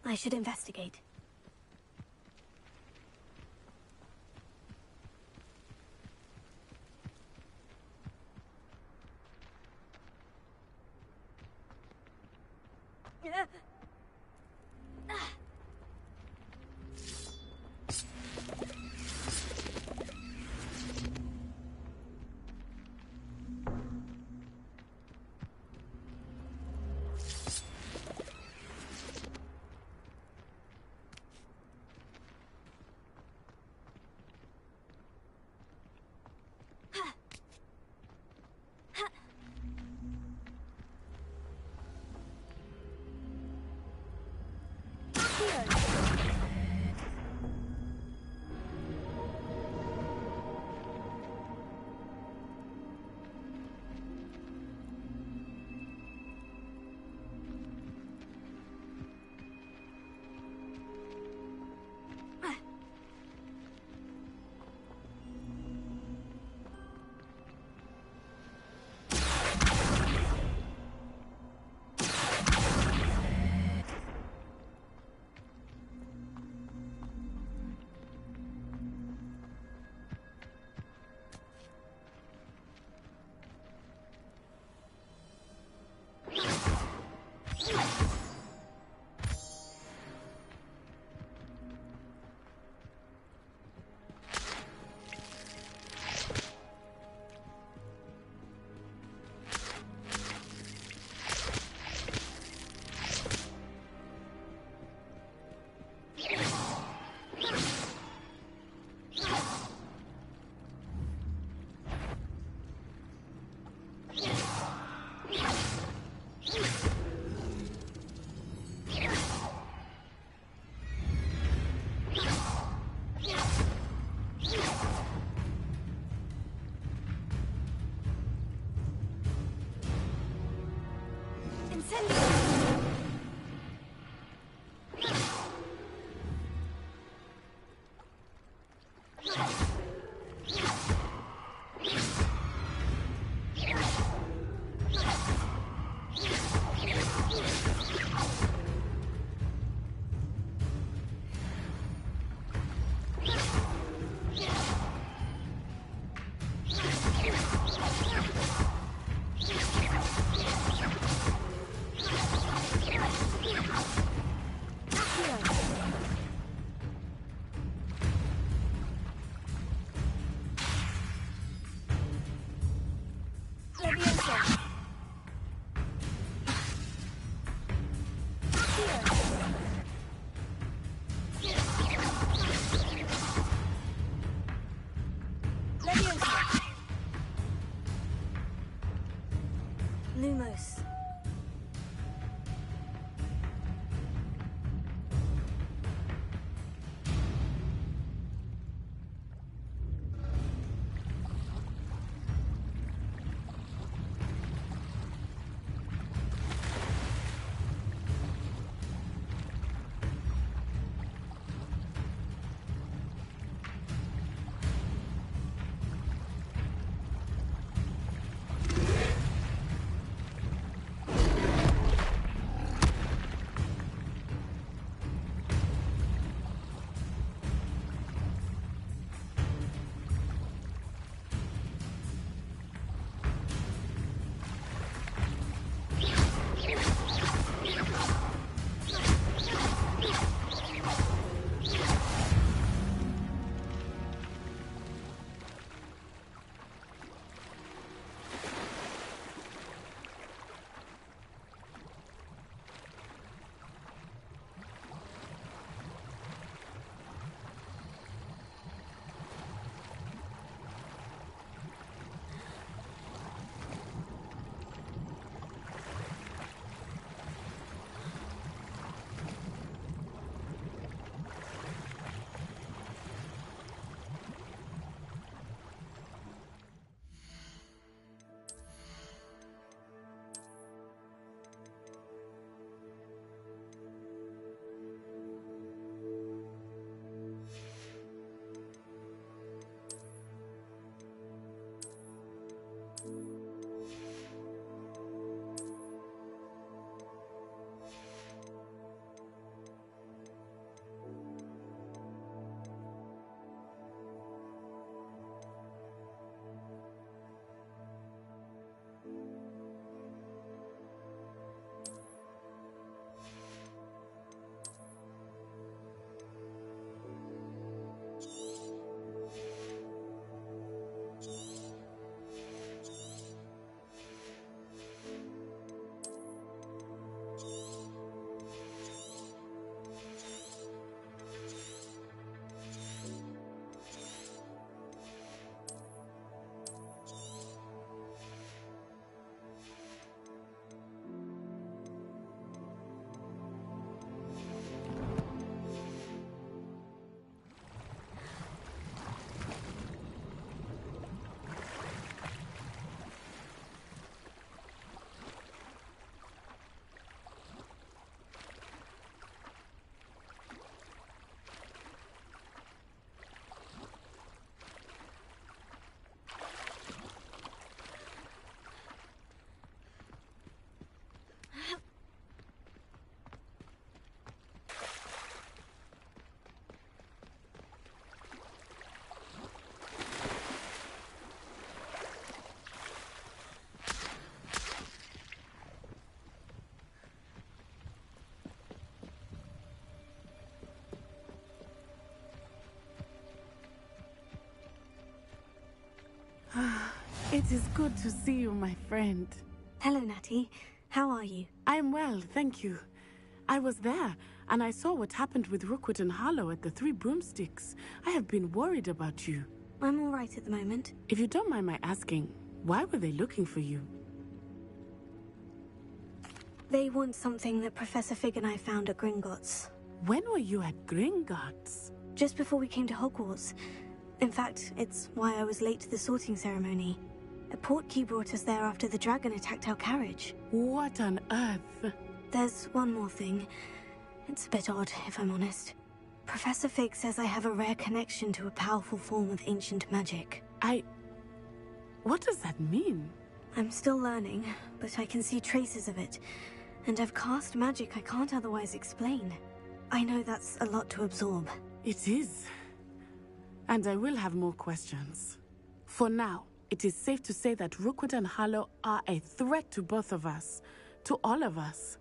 I should investigate. Lumos.
It is good to see you, my friend.
Hello, Natty. How are you?
I am well, thank you. I was there, and I saw what happened with Rookwood and Harlow at the Three Broomsticks. I have been worried about you.
I'm all right at the moment.
If you don't mind my asking, why were they looking for you?
They want something that Professor Fig and I found at Gringotts.
When were you at Gringotts?
Just before we came to Hogwarts. In fact, it's why I was late to the sorting ceremony. A portkey brought us there after the dragon attacked our carriage.
What on earth?
There's one more thing. It's a bit odd, if I'm honest. Professor Fig says I have a rare connection to a powerful form of ancient magic.
What does that mean?
I'm still learning, but I can see traces of it. And I've cast magic I can't otherwise explain. I know that's a lot to absorb.
It is. And I will have more questions. For now, it is safe to say that Rookwood and Harlow are a threat to both of us. To all of us.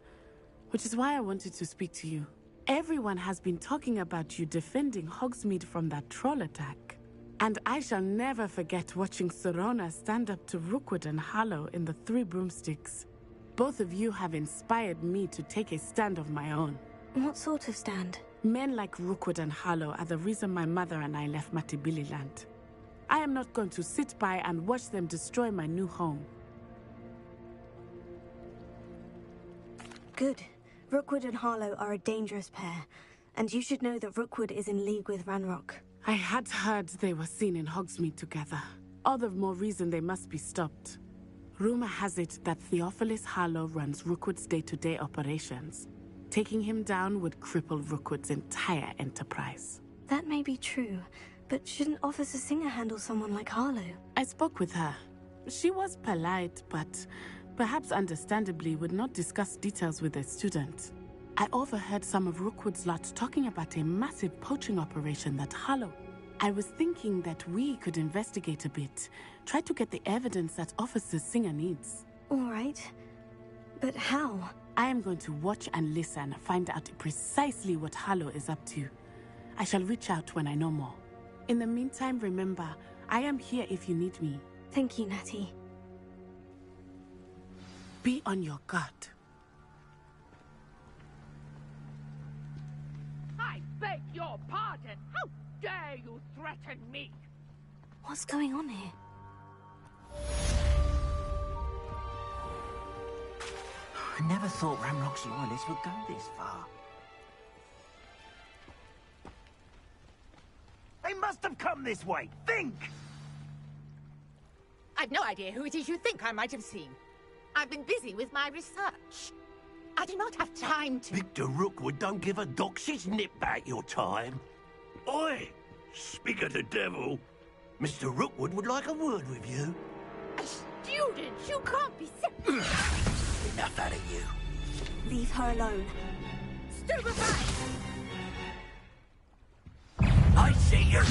Which is why I wanted to speak to you. Everyone has been talking about you defending Hogsmeade from that troll attack. And I shall never forget watching Serona stand up to Rookwood and Harlow in the Three Broomsticks. Both of you have inspired me to take a stand of my own.
What sort of stand?
Men like Rookwood and Harlow are the reason my mother and I left Matibililand. I am not going to sit by and watch them destroy my new home.
Good. Rookwood and Harlow are a dangerous pair, and you should know that Rookwood is in league with Ranrock.
I had heard they were seen in Hogsmeade together. All the more reason they must be stopped. Rumor has it that Theophilus Harlow runs Rookwood's day-to-day operations. Taking him down would cripple Rookwood's entire enterprise.
That may be true, but shouldn't Officer Singer handle someone like Harlow?
I spoke with her. She was polite, but perhaps understandably would not discuss details with a student. I overheard some of Rookwood's lot talking about a massive poaching operation that Harlow. I was thinking that we could investigate a bit, try to get the evidence that Officer Singer needs.
All right. But how?
I am going to watch and listen, find out precisely what Harlow is up to. I shall reach out when I know more. In the meantime, remember, I am here if you need me.
Thank you, Natty.
Be on your guard.
I beg your pardon. How dare you threaten me?
What's going on here?
I never thought Ranrock's loyalists would go this far. They must have come this way. Think!
I've no idea who it is you think I might have seen. I've been busy with my research. I do not have time to...
Victor Rookwood don't give a dock. She's nipped back your time. Oi! Speak of the devil. Mr. Rookwood would like a word with you.
A student? You can't be serious.
Enough out of you.
Leave her alone.
Stupefy!
I see you.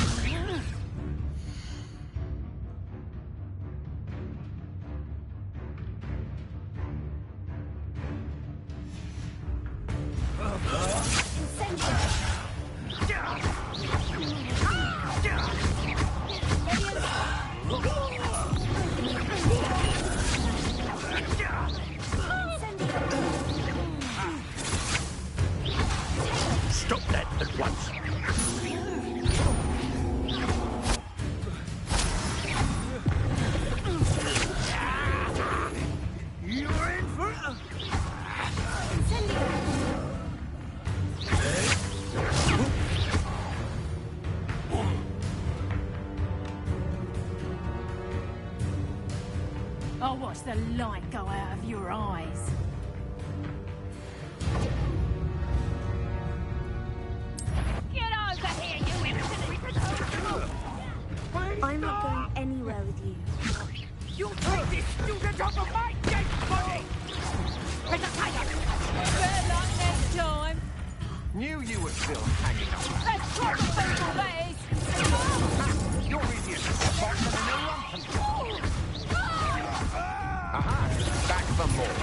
Stop that at once. You're in for it.
I'll watch the light go out of your eyes.
Get over here, you insolent!
I'm not going anywhere with you.
You take this student off of my dead body!
Better luck next time.
Knew you were still hanging on.
Let's try the fatal ways.
You're idiot. Back to the new one. Aha! Back for more.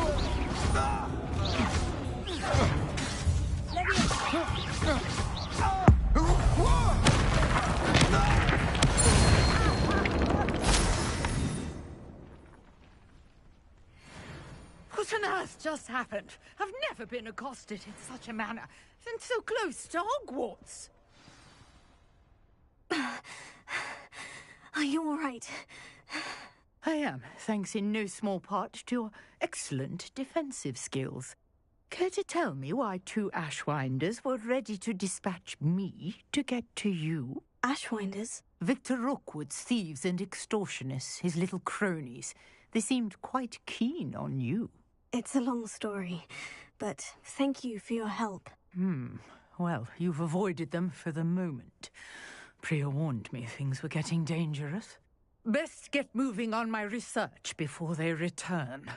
What on earth just happened? I've never been accosted in such a manner, and so close to Hogwarts.
Are you all right?
I am, thanks in no small part to your excellent defensive skills. Care to tell me why 2 Ashwinders were ready to dispatch me to get to you?
Ashwinders?
Victor Rookwood's thieves and extortionists, his little cronies. They seemed quite keen on you.
It's a long story, but thank you for your help.
Well, you've avoided them for the moment. Priya warned me things were getting dangerous. Best get moving on my research before they return.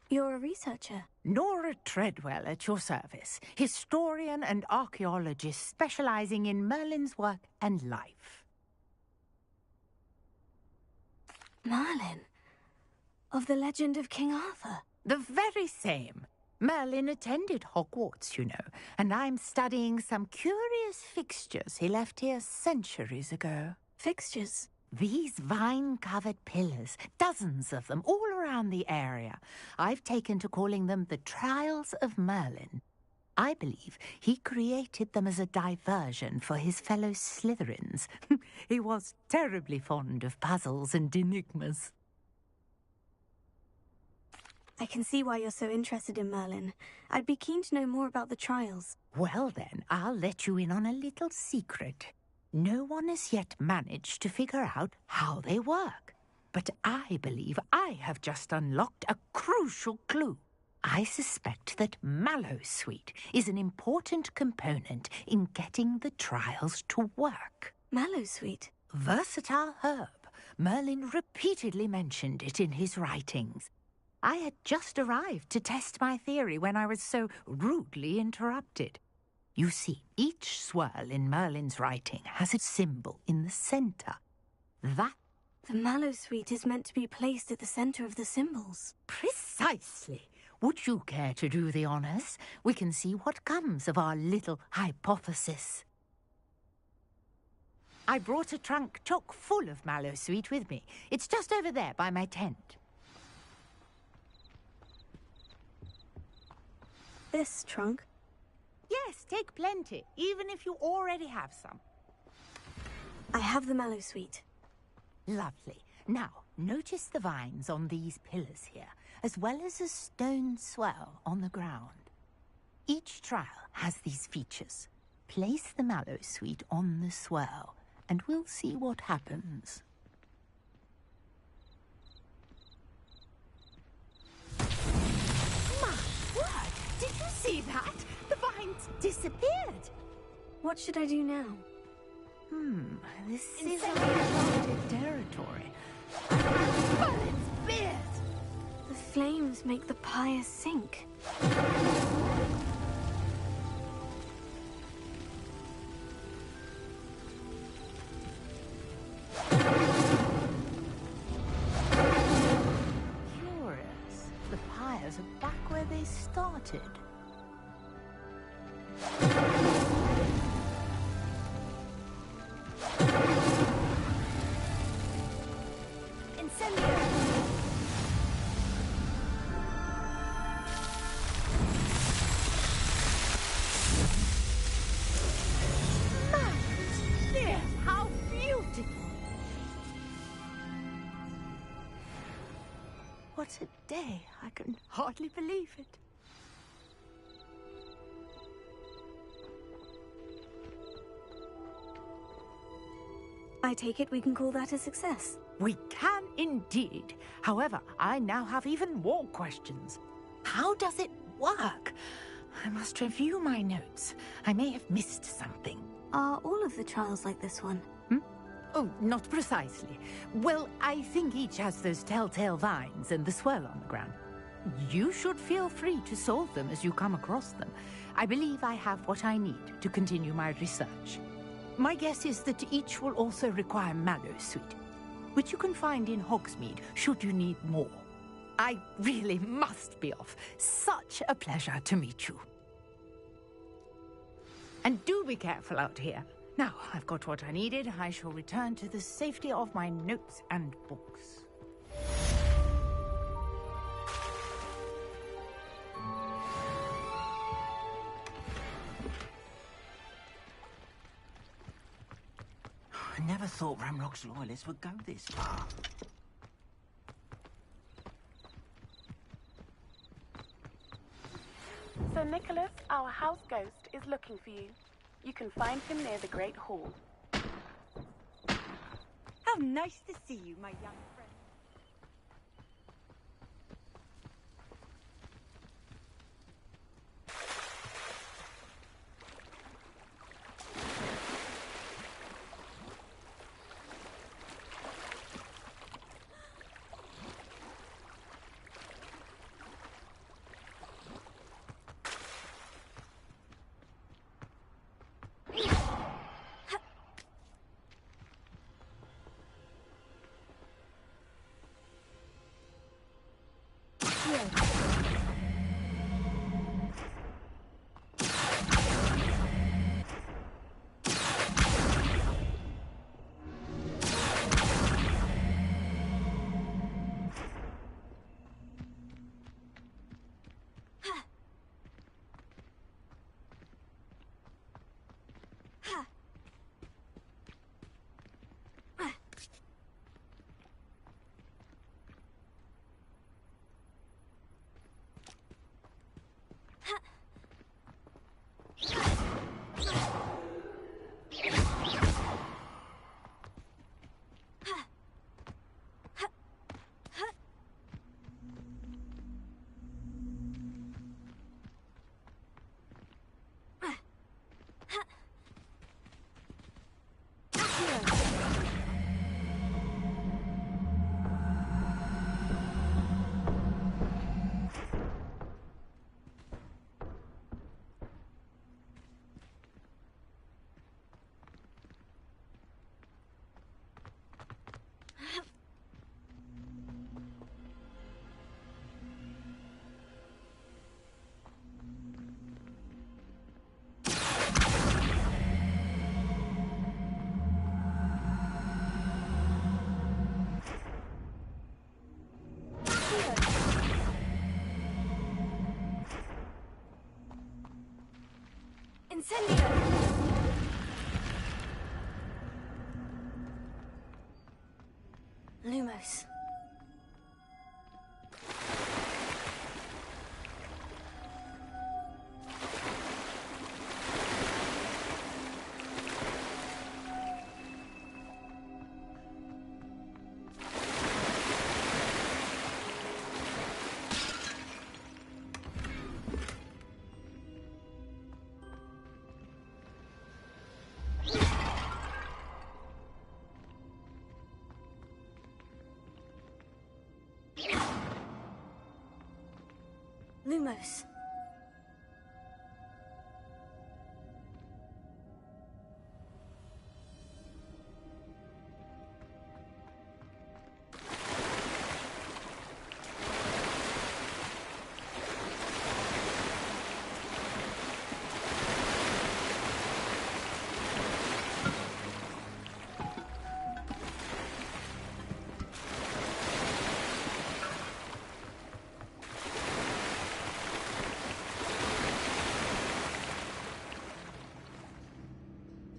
You're a researcher?
Nora Treadwell at your service, historian and archaeologist specializing in Merlin's work and life.
Merlin? Of the legend of King Arthur?
The very same. Merlin attended Hogwarts, you know, and I'm studying some curious fixtures he left here centuries ago.
Fixtures?
These vine-covered pillars, dozens of them, all around the area. I've taken to calling them the Trials of Merlin. I believe he created them as a diversion for his fellow Slytherins. He was terribly fond of puzzles and enigmas.
I can see why you're so interested in Merlin. I'd be keen to know more about the trials.
Well then, I'll let you in on a little secret. No one has yet managed to figure out how they work. But I believe I have just unlocked a crucial clue. I suspect that Mallowsweet is an important component in getting the trials to work.
Mallowsweet?
Versatile herb. Merlin repeatedly mentioned it in his writings. I had just arrived to test my theory when I was so rudely interrupted. You see, each swirl in Merlin's writing has a symbol in the center. That...
The Mallowsweet is meant to be placed at the center of the symbols.
Precisely. Would you care to do the honors? We can see what comes of our little hypothesis. I brought a trunk chock full of Mallowsweet with me. It's just over there by my tent.
This trunk?
Yes, take plenty, even if you already have some.
I have the Mallowsweet.
Lovely. Now, notice the vines on these pillars here, as well as a stone swell on the ground. Each trial has these features. Place the Mallowsweet on the swell, and we'll see what happens. My word! Did you see that? The vines disappeared.
What should I do now?
This is uncharted territory. Merlin's beard!
The flames make the pyre sink.
Curious. The pyres are back where they started. How beautiful! What a day! I can hardly believe it.
I take it we can call that a success.
We can indeed. However, I now have even more questions. How does it work? I must review my notes. I may have missed something.
Are all of the trials like this one?
Oh, not precisely. Well, I think each has those telltale vines and the swirl on the ground. You should feel free to solve them as you come across them. I believe I have what I need to continue my research. My guess is that each will also require Mallowsweet, which you can find in Hogsmeade should you need more. I really must be off. Such a pleasure to meet you. And do be careful out here.
Now I've got what I needed. I shall return to the safety of my notes and books.
I never thought Ramrock's loyalists would go this far.
Sir Nicholas, our house ghost, is looking for you. You can find him near the Great Hall.
How nice to see you, my young friend.
Incendio! Lumos. Lumos.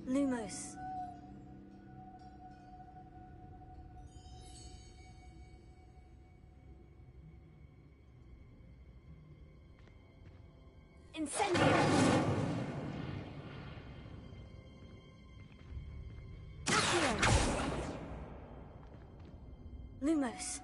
Lumos. Incendio! Accio! Lumos.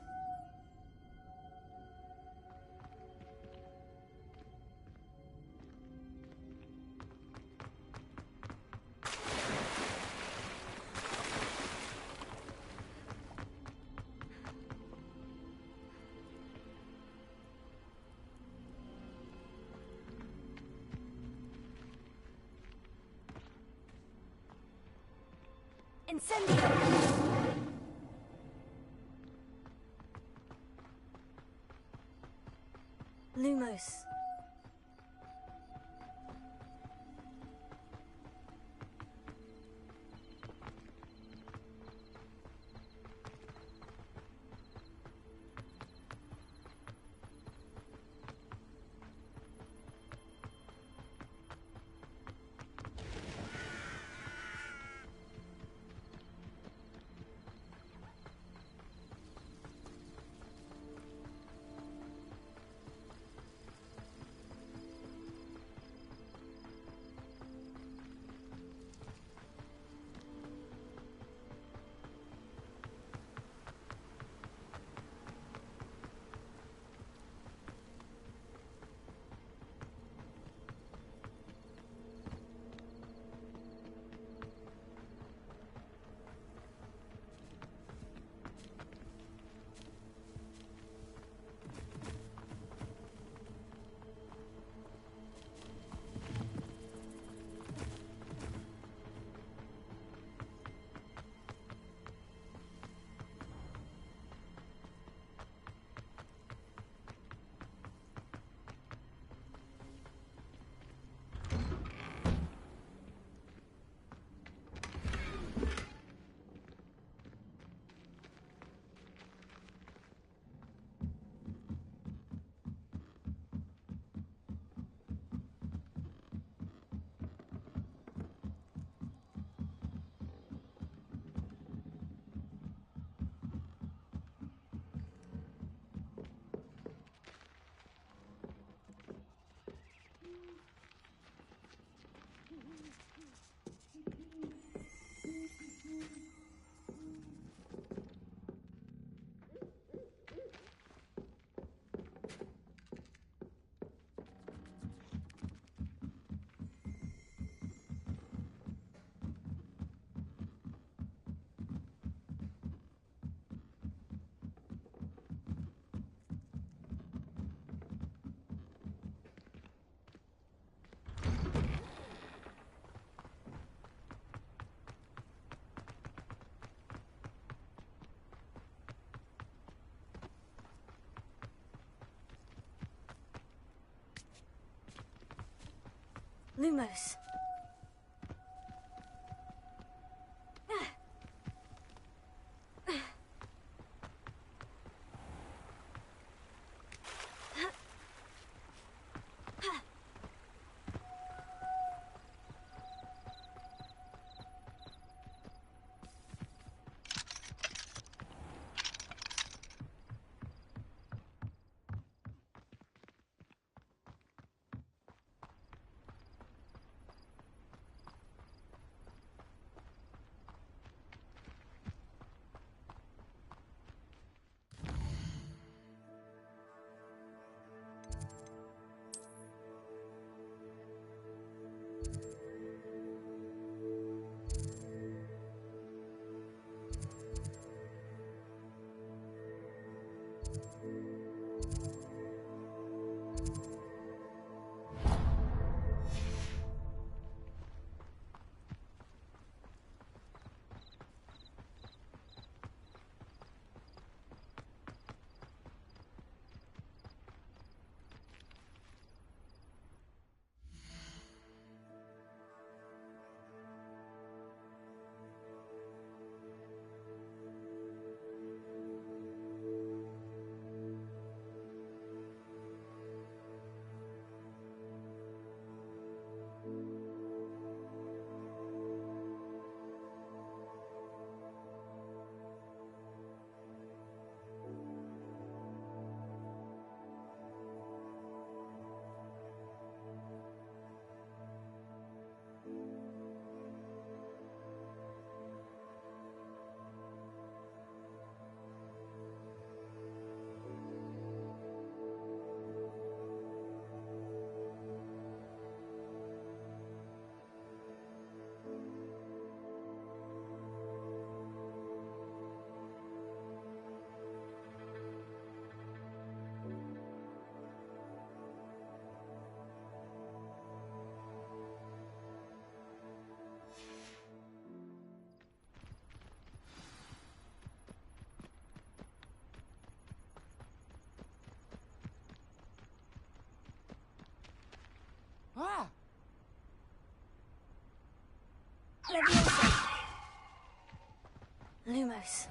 Incendio! Lumos. Lumos.
Ah!
Lumos.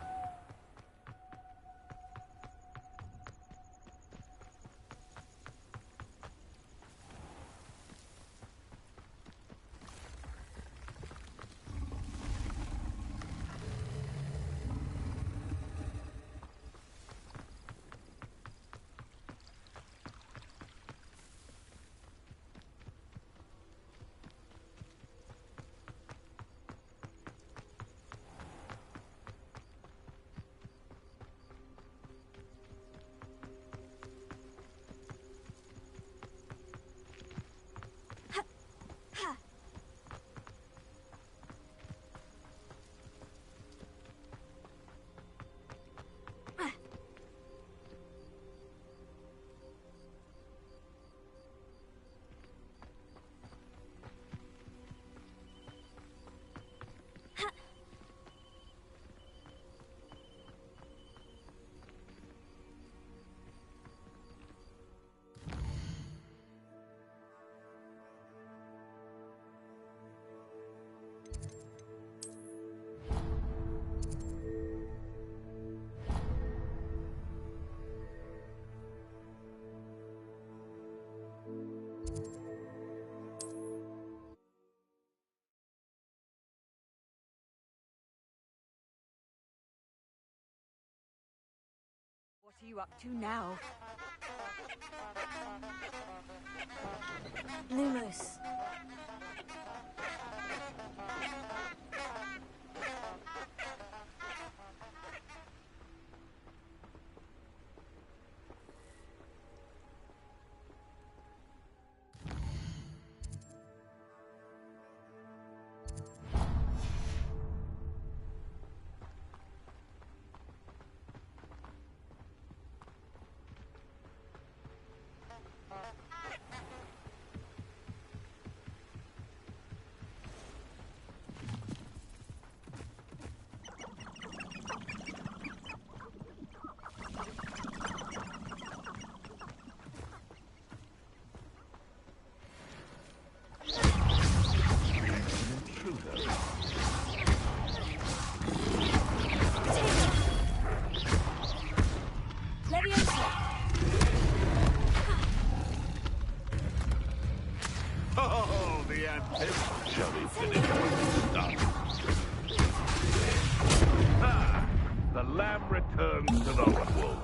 What are you up to now?
Lumos.
returns to the womb.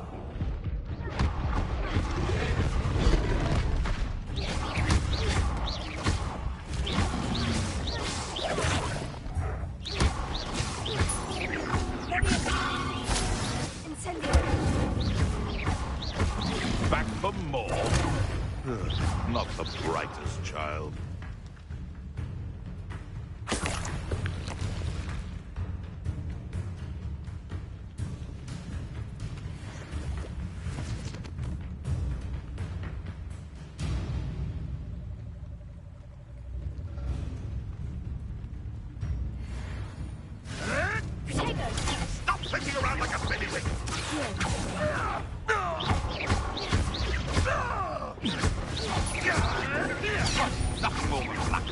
Back for more? Not the brightest child. Stop flicking around like a baby! Nothing more than luck.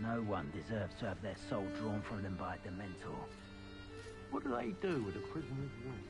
No one deserves to have their soul drawn from them by a Dementor.
What do they do with a prisoner's womb?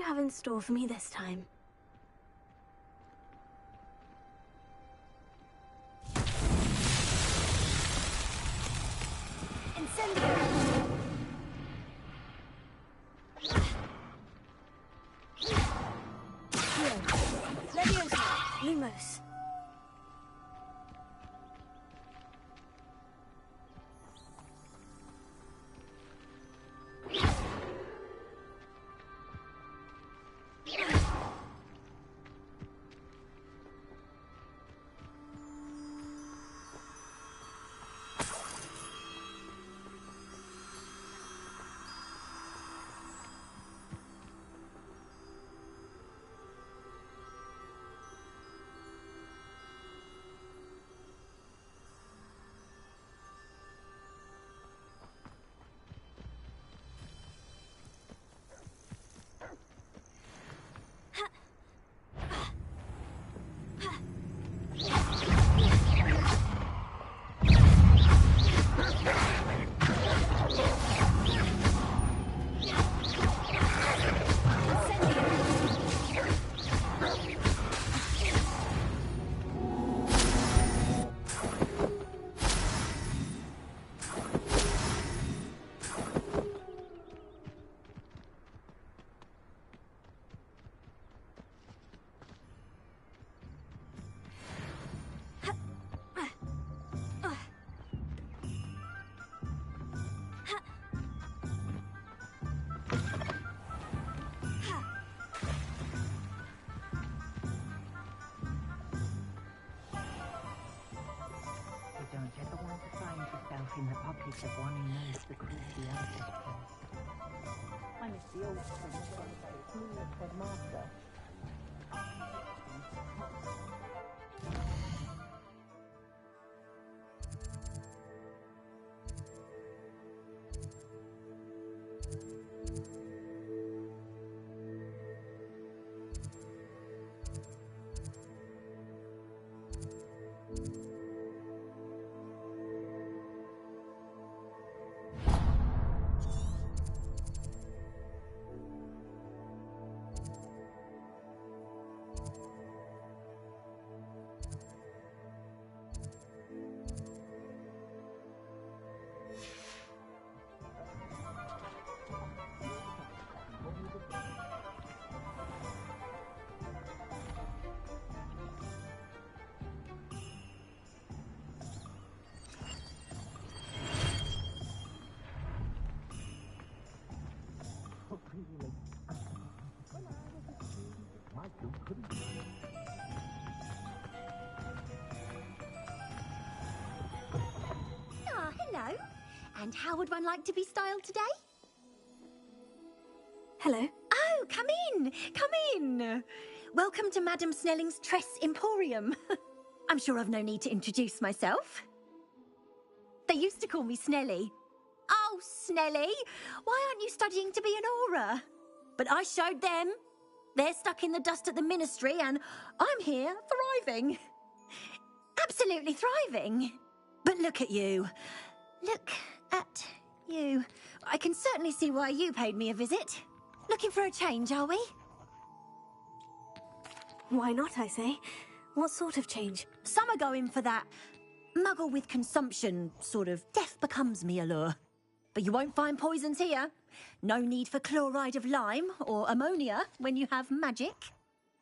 have in store for me this time? Lumos.
In the pockets of one who knows the cruelty others feel. I miss the old school, headmaster.
Ah, hello. And how would one like to be styled today?
Hello.
Oh, come in. Come in. Welcome to Madame Snelling's Tress Emporium. I'm sure I've no need to introduce myself. They used to call me Snelly. Oh, Snelly, why aren't you studying to be an aura? But I showed them. They're stuck in the dust at the ministry, and I'm here thriving. Absolutely thriving. But look at you. Look at you. I can certainly see why you paid me a visit. Looking for a change, are we?
Why not, I say? What sort of change?
Some are going for that muggle with consumption, sort of death becomes me allure. But you won't find poisons here. No need for chloride of lime or ammonia when you have magic.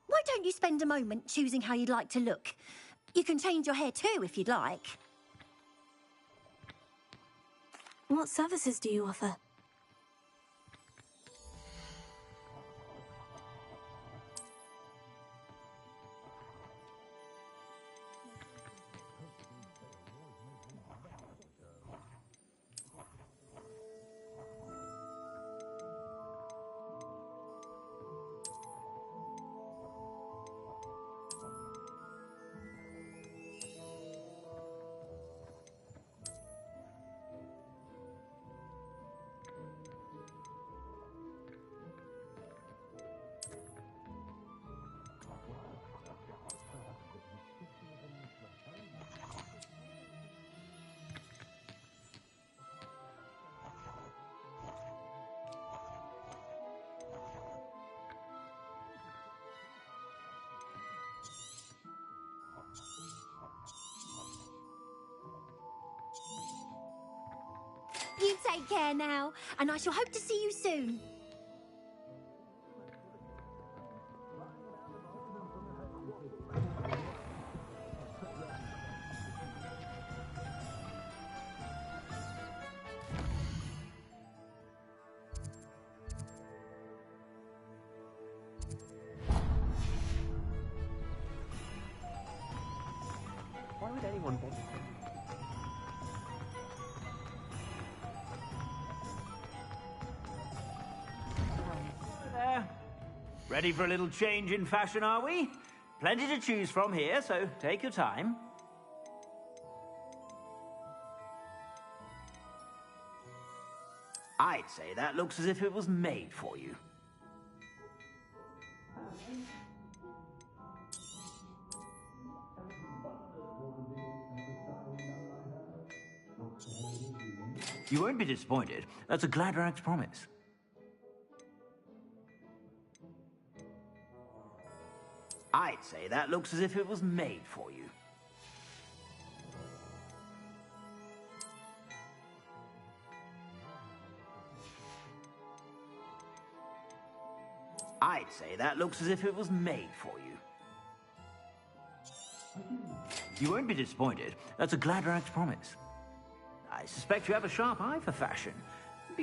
Why don't you spend a moment choosing how you'd like to look? You can change your hair too if you'd like.
What services do you offer?
Take care now, and I shall hope to see you soon.
Why would anyone bother?
There. Ready for a little change in fashion, are we? Plenty to choose from here, so take your time. I'd say that looks as if it was made for you. You won't be disappointed. That's a Gladrax promise. I'd say that looks as if it was made for you. I'd say that looks as if it was made for you. You won't be disappointed. That's a Gladrax promise. I suspect you have a sharp eye for fashion.